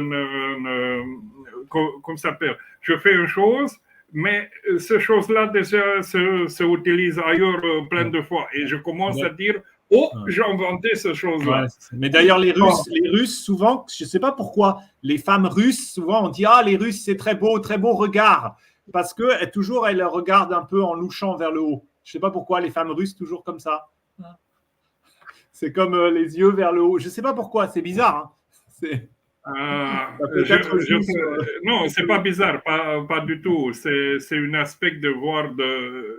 comment ça s'appelle? Je fais une chose, mais cette chose-là déjà se utilise ailleurs plein de fois. Et je commence à dire, j'ai inventé cette chose-là. Mais d'ailleurs, les Russes, souvent, je ne sais pas pourquoi, les femmes russes, souvent, on dit, les Russes, c'est très beau regard. Parce que toujours, elles regardent un peu en louchant vers le haut. Je ne sais pas pourquoi, les femmes russes, toujours comme ça. C'est comme les yeux vers le haut. Je ne sais pas pourquoi, c'est bizarre. Non, c'est pas bizarre, pas du tout. C'est un aspect de voir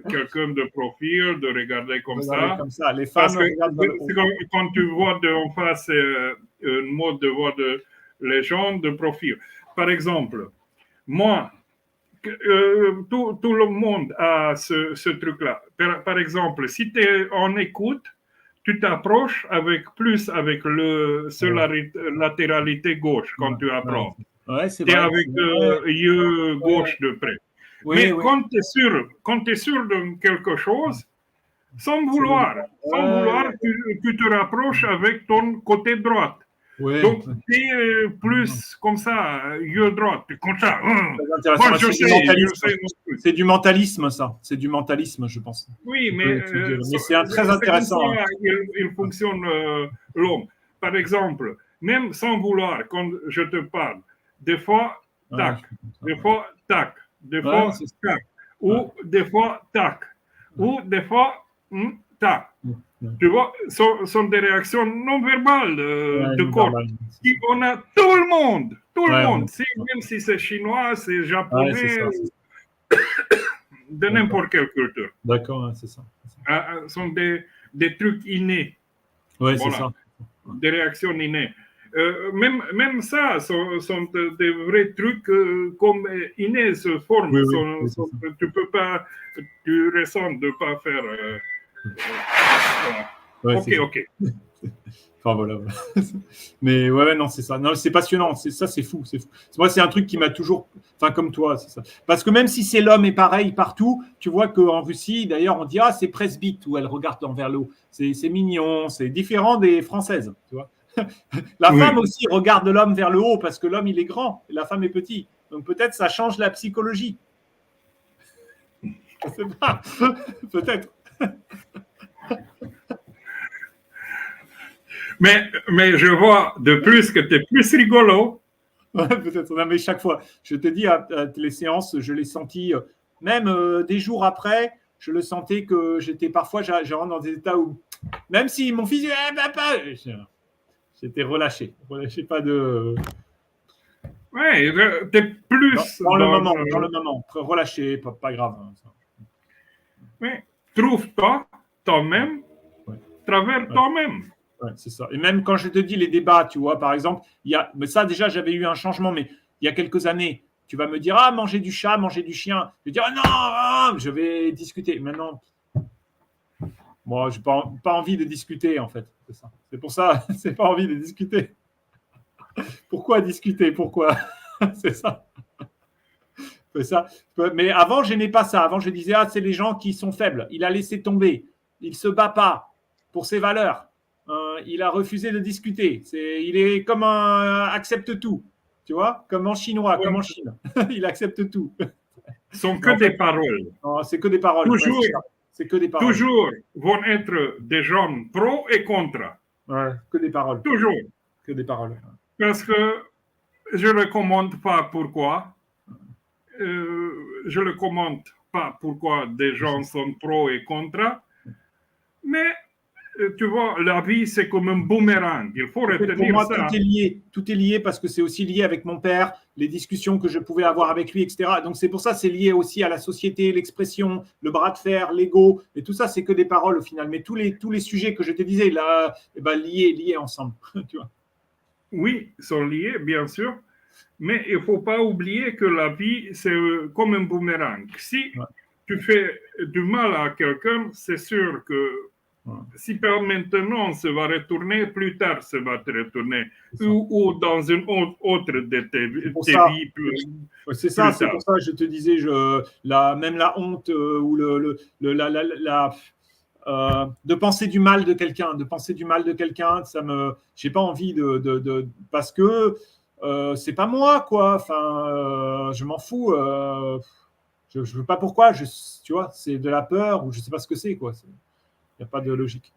quelqu'un de profil, de regarder comme ça. Les femmes quand tu vois en face un mode de voir les gens de profil. Par exemple, moi, tout le monde a ce truc-là. Par exemple, si tu es en écoute, tu t'approches avec la latéralité gauche quand tu approches. Tu es avec l'œil gauche de près. Mais quand tu es sûr de quelque chose, sans vouloir, tu te rapproches avec ton côté droit. Donc, tu es plus comme ça, yeux droit, comme ça. C'est du mentalisme, ça. C'est du mentalisme, je pense. Oui, mais c'est très intéressant. Il fonctionne l'homme. Par exemple, même sans vouloir, quand je te parle, des fois, tac, des fois, tac, des fois, tac, ou des fois, tac, ou des fois, tac. Tu vois, sont des réactions non verbales de corps. On a tout le monde, même si c'est chinois, c'est japonais, de n'importe quelle culture. D'accord, c'est ça. Sont des trucs innés. Oui, c'est ça. Des réactions innées. Même ça sont des vrais trucs comme innés se forment. Tu peux pas, tu ressens de pas faire. Ok. Enfin, voilà. Mais non, c'est ça. Non, c'est passionnant. C'est fou. Moi, c'est un truc qui m'a toujours. Enfin, comme toi, c'est ça. Parce que même si c'est l'homme est pareil partout, tu vois qu'en Russie, d'ailleurs, on dit c'est presbyte où elle regarde vers le haut. C'est mignon. C'est différent des françaises. Tu vois. La femme aussi regarde l'homme vers le haut parce que l'homme, il est grand et la femme est petite. Donc peut-être ça change la psychologie. Je sais pas. Peut-être. Mais je vois de plus que tu es plus rigolo. Ouais, peut-être. Non, mais chaque fois, je te dis, à les séances, je l'ai senti, même des jours après, je le sentais que j'étais parfois, je rentre dans des états où, même si mon fils, papa, j'étais relâché. Relâché, pas de. Ouais, tu es plus. Dans le moment. Relâché, pas grave. Ouais. Trouve-toi toi-même, travers toi-même. Ouais, c'est ça. Et même quand je te dis les débats, tu vois, par exemple, mais ça déjà, j'avais eu un changement, mais il y a quelques années, tu vas me dire, manger du chat, manger du chien. Je vais dire, non, je vais discuter. Maintenant, moi, je n'ai pas envie de discuter, en fait. C'est ça. C'est pour ça, c'est pas envie de discuter. Pourquoi discuter? Pourquoi? C'est ça. C'est ça. Mais avant, je n'aimais pas ça. Avant, je disais, c'est les gens qui sont faibles. Il a laissé tomber. Il ne se bat pas pour ses valeurs. Il a refusé de discuter. Il est comme accepte tout. Tu vois, comme en chinois, comme en Chine. Il accepte tout. Ce sont que des paroles. Non, c'est que des paroles. C'est que des paroles. Toujours vont être des gens pro et contre. Ouais, que des paroles. Toujours. Que des paroles. Parce que je ne commente pas pourquoi. Je ne commente pas pourquoi des gens sont pro et contre. Mais tu vois, la vie, c'est comme un boomerang. Il faut retenir pour moi, ça. Tout est lié parce que c'est aussi lié avec mon père, les discussions que je pouvais avoir avec lui, etc. Donc, c'est pour ça, c'est lié aussi à la société, l'expression, le bras de fer, l'ego. Et tout ça, c'est que des paroles au final. Mais tous les sujets que je te disais, là, eh ben, liés ensemble. Tu vois. Oui, sont liés, bien sûr. Mais il ne faut pas oublier que la vie, c'est comme un boomerang. Si tu fais du mal à quelqu'un, c'est sûr que si par maintenant ça va retourner, plus tard ça va te retourner. Ou dans une autre de tes vies. C'est ça, c'est pour ça que je te disais, même la honte ou de penser du mal de quelqu'un, j'ai pas envie parce que c'est pas moi, quoi. Enfin, je m'en fous. Je veux pas pourquoi. Tu vois, c'est de la peur ou je sais pas ce que c'est, quoi. Il n'y a pas de logique.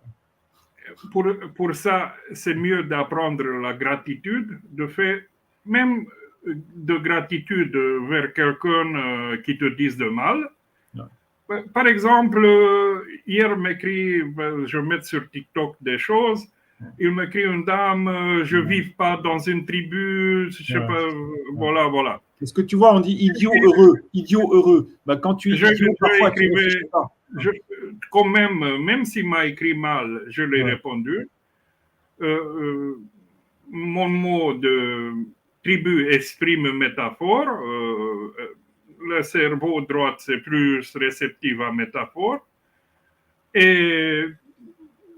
Pour ça, c'est mieux d'apprendre la gratitude, de faire même de gratitude vers quelqu'un qui te dise de mal. Ouais. Par exemple, hier je mets sur TikTok des choses. Il m'écrit une dame, je ne vis pas dans une tribu, je sais pas, voilà. Est-ce que tu vois, on dit idiot heureux. Bah, quand tu es idiot, parfois tu ne réfléchis pas. Quand même s'il m'a écrit mal, je l'ai répondu. Mon mot de tribu exprime métaphore. Le cerveau droit, c'est plus réceptif à métaphore. Et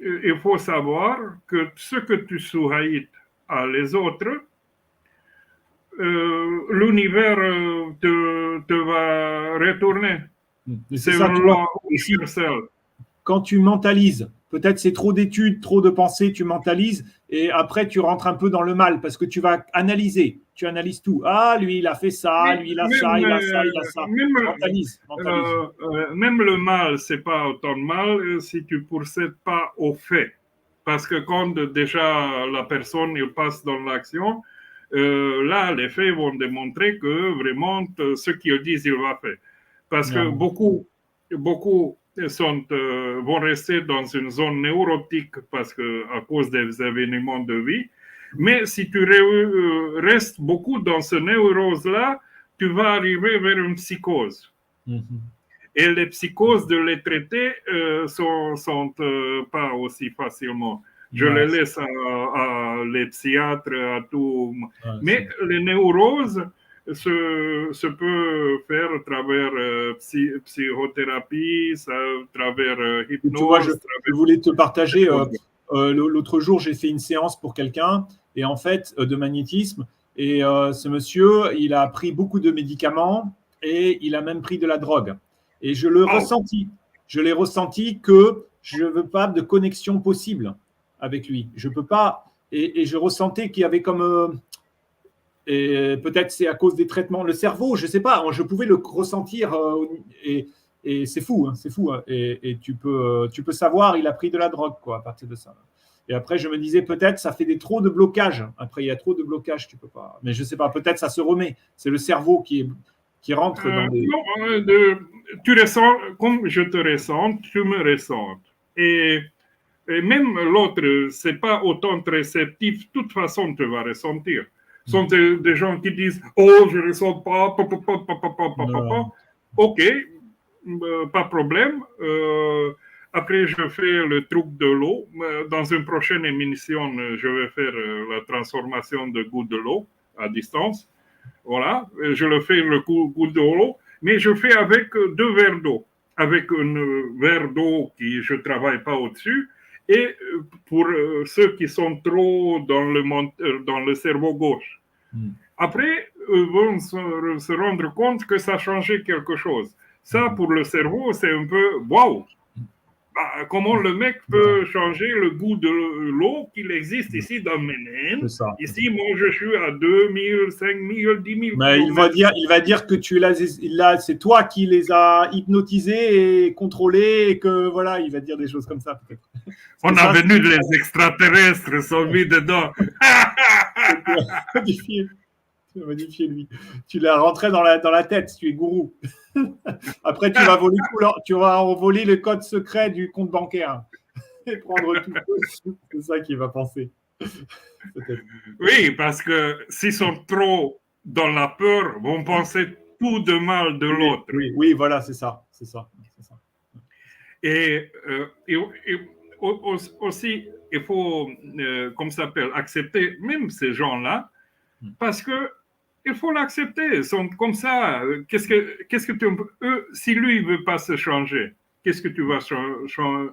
il faut savoir que ce que tu souhaites à les autres, l'univers te va retourner. C'est ça, une loi universelle. Quand tu mentalises, peut-être c'est trop d'études, trop de pensées, tu mentalises et après tu rentres un peu dans le mal parce que tu vas analyser. Tu analyses tout. Ah, lui, il a fait ça, lui, il a ça, il a ça, il a ça. Mentalise. Même le mal, c'est pas autant de mal si tu ne procèdes pas au fait. Parce que quand déjà la personne il passe dans l'action, là, les faits vont démontrer que vraiment ce qu'ils disent, il va faire. Parce que beaucoup vont rester dans une zone neurotique parce que, à cause des événements de vie. Mais si tu restes beaucoup dans ce neurose-là, tu vas arriver vers une psychose. Et les psychoses de les traiter sont pas aussi facilement. Je les laisse à les psychiatres, à tout. Mais les neuroses se peut faire à travers psychothérapie, à travers hypnose. Tu vois, je voulais te partager. L'autre jour, j'ai fait une séance pour quelqu'un et en fait de magnétisme. Et ce monsieur, il a pris beaucoup de médicaments et il a même pris de la drogue. Et je l'ai ressenti que je ne veux pas de connexion possible avec lui. Je peux pas. Et je ressentais qu'il y avait comme et peut-être c'est à cause des traitements, le cerveau, je ne sais pas. Je pouvais le ressentir et c'est fou, hein, c'est fou. Hein, et tu peux savoir, il a pris de la drogue, quoi, à partir de ça. Et après, je me disais, peut-être, ça fait trop de blocages. Après, il y a trop de blocages, tu peux pas. Mais je ne sais pas, peut-être ça se remet. C'est le cerveau qui rentre dans les… Non, tu ressens, comme je te ressens, tu me ressens. Et même l'autre, ce n'est pas autant réceptif. De toute façon, tu vas ressentir. Ce sont des gens qui disent « Oh, je ne ressens pas, Ok, pas de problème. Après, je fais le truc de l'eau. Dans une prochaine émission, je vais faire la transformation de goût de l'eau à distance. Voilà, je le fais le goût de l'eau, mais je fais avec 2 verres d'eau. Avec un verre d'eau qui je ne travaille pas au-dessus. Et pour ceux qui sont trop dans le cerveau gauche. Après, ils vont se rendre compte que ça a changé quelque chose. Ça, pour le cerveau, c'est un peu waouh! Comment le mec peut changer le goût de l'eau qu'il existe ici dans Ménène. Ici, moi, je suis à 2000, 5000, 10 000 Mais il va dire que c'est toi qui les as hypnotisés et contrôlés et que voilà, il va dire des choses comme ça peut-être. On a venu les extraterrestres, sont mis dedans. Modifié lui. Tu l'as rentré dans la tête, tu es gourou. Après, tu vas voler le code secret du compte bancaire. et prendre tout. C'est ça qu'il va penser. Oui, parce que s'ils sont trop dans la peur, vont penser tout de mal de l'autre. Oui, voilà, c'est ça. Et aussi, il faut, comme ça s'appelle, accepter même ces gens-là, parce que il faut l'accepter. Ils sont comme ça. Qu'est-ce que si lui ne veut pas se changer, qu'est-ce que tu vas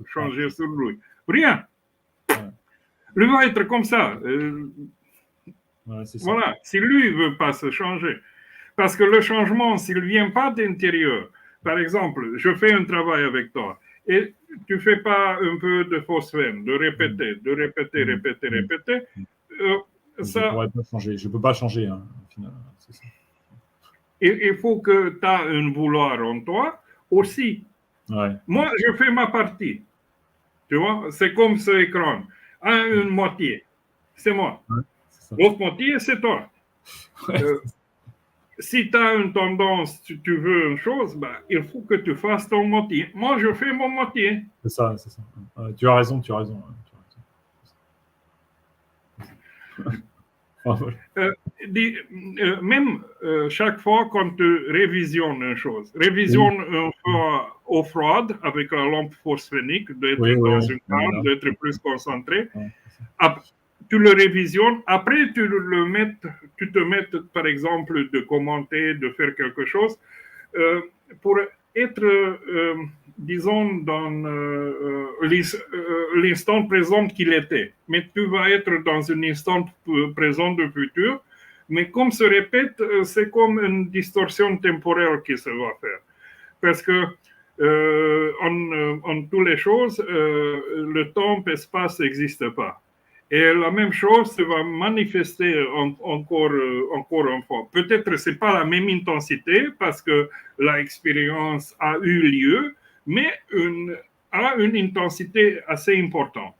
changer sur lui? Rien. Lui va être comme ça. Voilà. Si lui ne veut pas se changer. Parce que le changement, s'il ne vient pas d'intérieur, par exemple, je fais un travail avec toi, et tu ne fais pas un peu de fausse veine, de répéter. Je ne pourrais pas changer. Je ne peux pas changer. Hein, au final, c'est ça. Il faut que tu as un vouloir en toi aussi. Ouais. Moi, je fais ma partie. Tu vois, c'est comme ce écran. Une moitié, c'est moi. Ouais, l'autre moitié, c'est toi. Si tu as une tendance, tu veux une chose, bah, il faut que tu fasses ton moitié. Moi, je fais mon moitié. C'est ça. Tu as raison. Même chaque fois quand tu révisionnes une chose, révisionne une fois au froid avec la lampe phosphénique, d'être dans une cave, d'être plus concentré. Tu le révisionnes, après tu te mets, par exemple, de commenter, de faire quelque chose, pour être, disons, dans l'instant présent qu'il était. Mais tu vas être dans un instant présent du futur, mais comme se répète, c'est comme une distorsion temporelle qui se va faire. Parce que en toutes les choses, le temps et l'espace n'existent pas. Et la même chose se va manifester encore une fois. Peut-être que ce n'est pas la même intensité parce que l'expérience a eu lieu, mais a une intensité assez importante.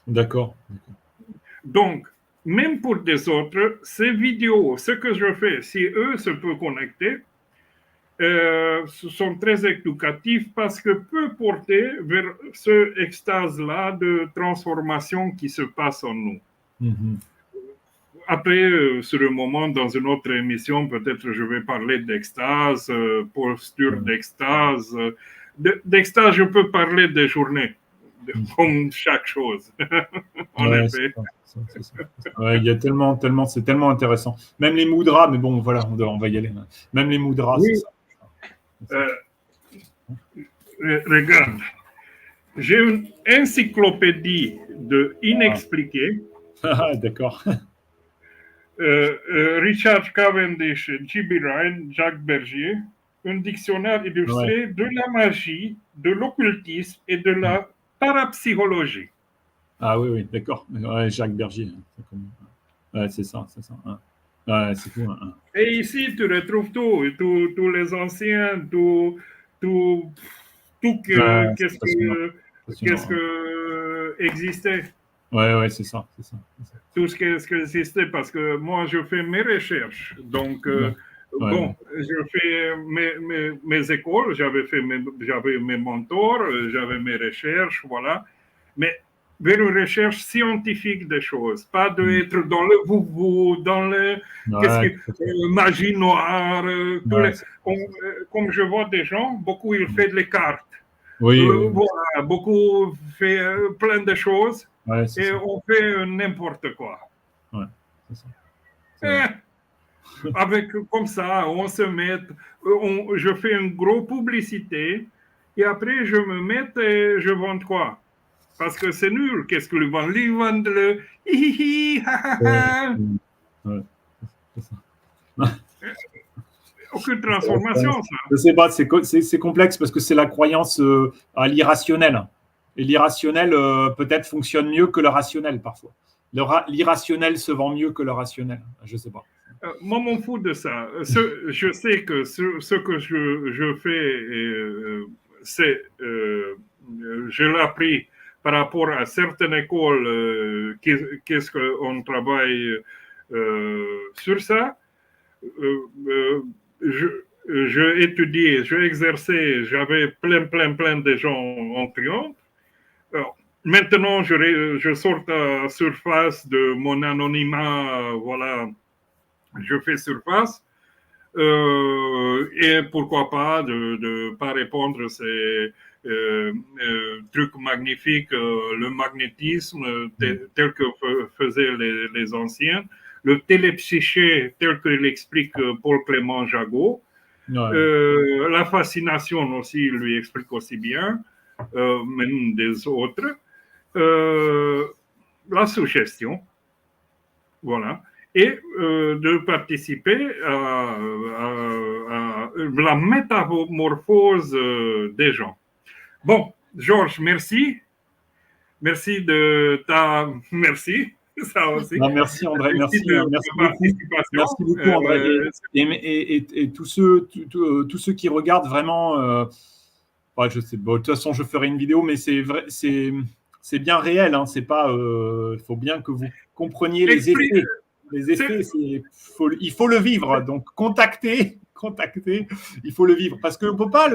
D'accord. Donc, même pour des autres, ces vidéos, ce que je fais, si eux se peuvent connecter, sont très éducatifs parce que peut porter vers ce extase-là de transformation qui se passe en nous. Après, sur le moment, dans une autre émission, peut-être je vais parler d'extase, posture d'extase. D'extase, je peux parler des journées, comme chaque chose. En effet. Il y a tellement, c'est tellement intéressant. Même les mudras, mais bon, voilà, on va y aller. Même les mudras, c'est ça. Regarde, j'ai une encyclopédie de inexpliqués. D'accord. Richard Cavendish, J.B. Ryan, Jacques Bergier, un dictionnaire illustré de la magie, de l'occultisme et de la parapsychologie. Ah oui, d'accord. Jacques Bergier. C'est ça. C'est fou. Et ici, tu retrouves tous les anciens, qu'est-ce que existait. Ouais, c'est ça. Tout ce qui existait, parce que moi, je fais mes recherches. Donc, je fais mes écoles, j'avais mes mentors, j'avais mes recherches, voilà. Mais vers une recherche scientifique des choses, pas d'être dans le vouvou, dans le magie noire. Comme je vois des gens, beaucoup ils font les cartes. Voilà, beaucoup font plein de choses et on fait n'importe quoi. C'est ça. Avec comme ça, on se met, je fais une grosse publicité et après je me mets et je vends quoi? Parce que c'est nul. Qu'est-ce que le vend? Ils vendent le hi-hi-hi, ha-ha-ha. Aucune transformation, ça. Je sais pas, c'est complexe parce que c'est la croyance à l'irrationnel. Et l'irrationnel, peut-être, fonctionne mieux que le rationnel, parfois. L'irrationnel se vend mieux que le rationnel. Je sais pas. Moi, m'en fous de ça. Je sais que ce que je fais, c'est, je l'ai appris par rapport à certaines écoles, qu'est-ce qu'on travaille sur ça. je étudiais, je exerçais, j'avais plein de gens en client. Alors, maintenant, je sors à surface de mon anonymat, voilà, je fais surface. Et pourquoi pas de pas répondre à ces trucs magnifiques, le magnétisme tel que faisaient les anciens, le télépsyché tel que l'explique Paul Clément Jagot, la fascination aussi lui explique aussi bien, même des autres, la suggestion, voilà, et de participer à la métamorphose des gens. Bon, Georges, merci. Merci de ta... Merci, ça aussi. Non, merci André, merci beaucoup André. Et tous ceux qui regardent vraiment, ouais, je sais, bon, de toute façon je ferai une vidéo, mais c'est vrai, c'est bien réel, hein, c'est pas, faut bien que vous compreniez les effets. Les effets, il faut le vivre. Donc contactez, il faut le vivre parce qu'on peut pas,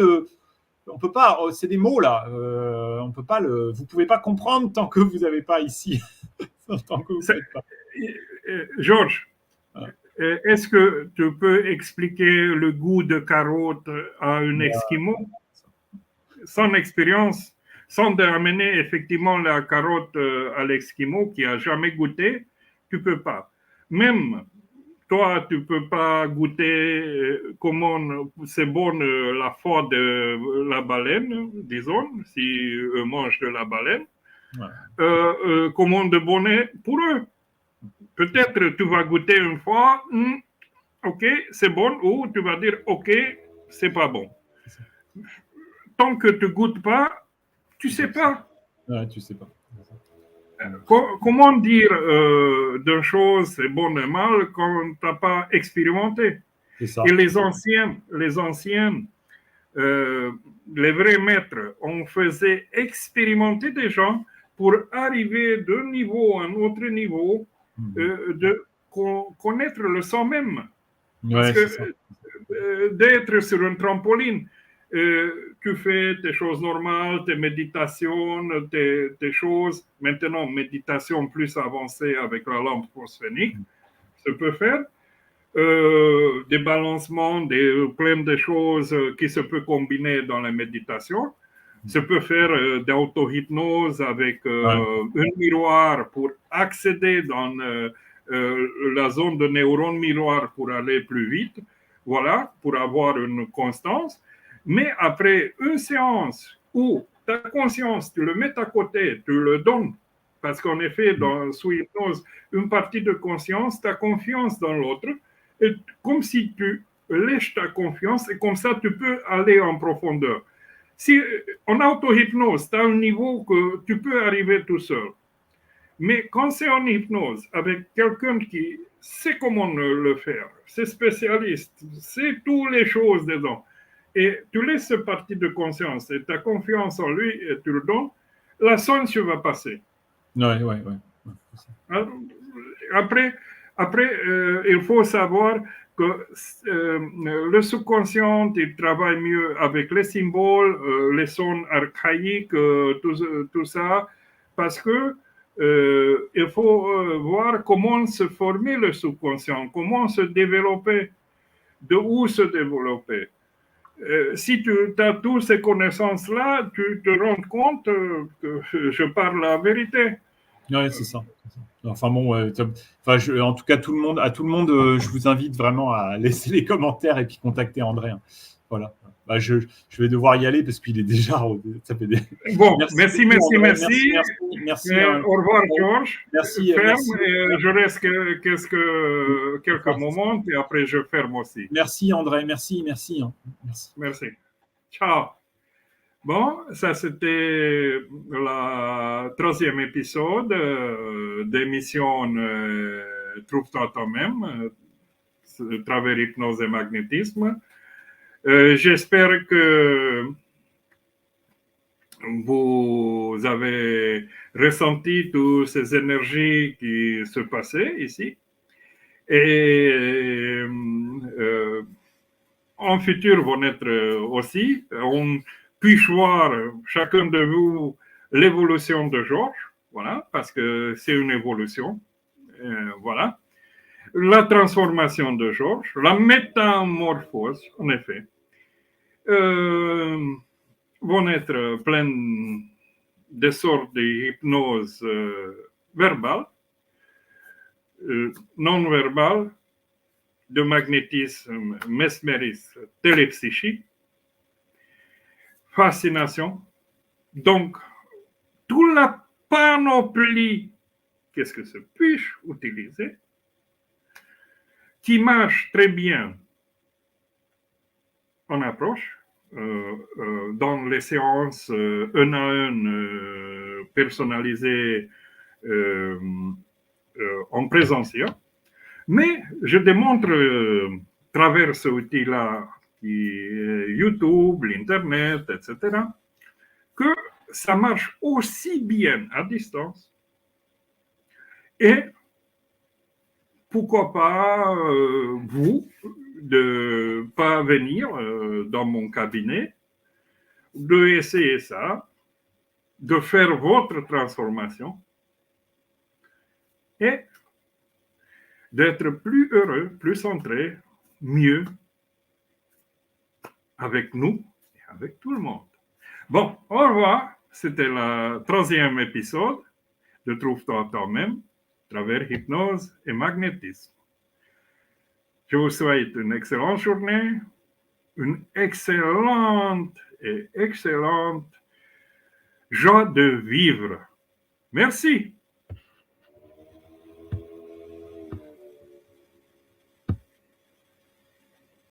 c'est des mots là, on peut pas vous pouvez pas comprendre tant que vous n'avez pas ici. Tant que vous faites pas. Georges, est-ce que tu peux expliquer le goût de carotte à un Esquimau sans expérience, sans amener effectivement la carotte à l'Esquimau qui a jamais goûté? Tu peux pas. Même toi, tu peux pas goûter comment c'est bon la foie de la baleine, disons, si eux mangent de la baleine. Ouais. Comment de bonnet pour eux. Peut-être tu vas goûter une fois, ok, c'est bon, ou tu vas dire, ok, c'est pas bon. Tant que tu goûtes pas, tu sais pas. Ouais, tu sais pas. Comment dire d'une chose c'est bon et mal quand tu n'as pas expérimenté? Et les anciens, les vrais maîtres, on faisait expérimenter des gens pour arriver d'un niveau à un autre niveau, de connaître le sang même. Parce que d'être sur une trampoline, tu fais tes choses normales, tes méditations, tes choses. Maintenant, méditation plus avancée avec la lampe phosphénique, ça peut faire. Des balancements, plein de choses qui se peuvent combiner dans la méditation. Se peut faire d'auto-hypnose avec un miroir pour accéder dans la zone de neurones miroir pour aller plus vite, voilà, pour avoir une constance. Mais après une séance où ta conscience, tu le mets à côté, tu le donnes, parce qu'en effet, sous hypnose, une partie de conscience, ta confiance dans l'autre, et comme si tu lèches ta confiance et comme ça tu peux aller en profondeur. Si en auto-hypnose, tu as un niveau que tu peux arriver tout seul. Mais quand c'est en hypnose, avec quelqu'un qui sait comment le faire, c'est spécialiste, sait toutes les choses dedans, et tu laisses cette partie de conscience et ta confiance en lui et tu le donnes, la sonde va passer. Ouais. Après, il faut savoir que le subconscient, il travaille mieux avec les symboles, les sons archaïques, tout ça, parce que il faut voir comment se former le subconscient, comment se développer, de où se développer. Si tu as toutes ces connaissances-là, tu te rends compte que je parle la vérité. Oui, c'est ça. Enfin bon, en tout cas, à tout le monde, je vous invite vraiment à laisser les commentaires et puis contacter André. Hein. Voilà. Je vais devoir y aller parce qu'il est déjà. Ça fait des... Bon, merci. Hein. Au revoir, Georges. Merci. Je reste quelques moments et après je ferme aussi. Merci, André. Merci. Merci. Ciao. Bon, ça c'était le 3e épisode d'émission Trouve-toi toi-même, travers hypnose et magnétisme. J'espère que vous avez ressenti toutes ces énergies qui se passaient ici. Et en futur vont être aussi. On puisse voir chacun de vous l'évolution de Georges, voilà, parce que c'est une évolution, voilà. La transformation de Georges, la métamorphose, en effet, vont être pleines de sortes d'hypnose verbale, non verbale, de magnétisme, mesmérisme, télépsychique, fascination. Donc, toute la panoplie, qu'est-ce que se puis-je utiliser, qui marche très bien en approche, dans les séances un à un personnalisées en présentiel. Mais je démontre à travers ce outil-là, qui est YouTube, l'Internet, etc., que ça marche aussi bien à distance. Et pourquoi pas vous de pas venir dans mon cabinet, de essayer ça, de faire votre transformation et d'être plus heureux, plus centré, mieux avec nous et avec tout le monde. Bon, au revoir. C'était le 3e épisode de Trouve-toi toi-même, travers hypnose et magnétisme. Je vous souhaite une excellente journée, une excellente joie de vivre. Merci.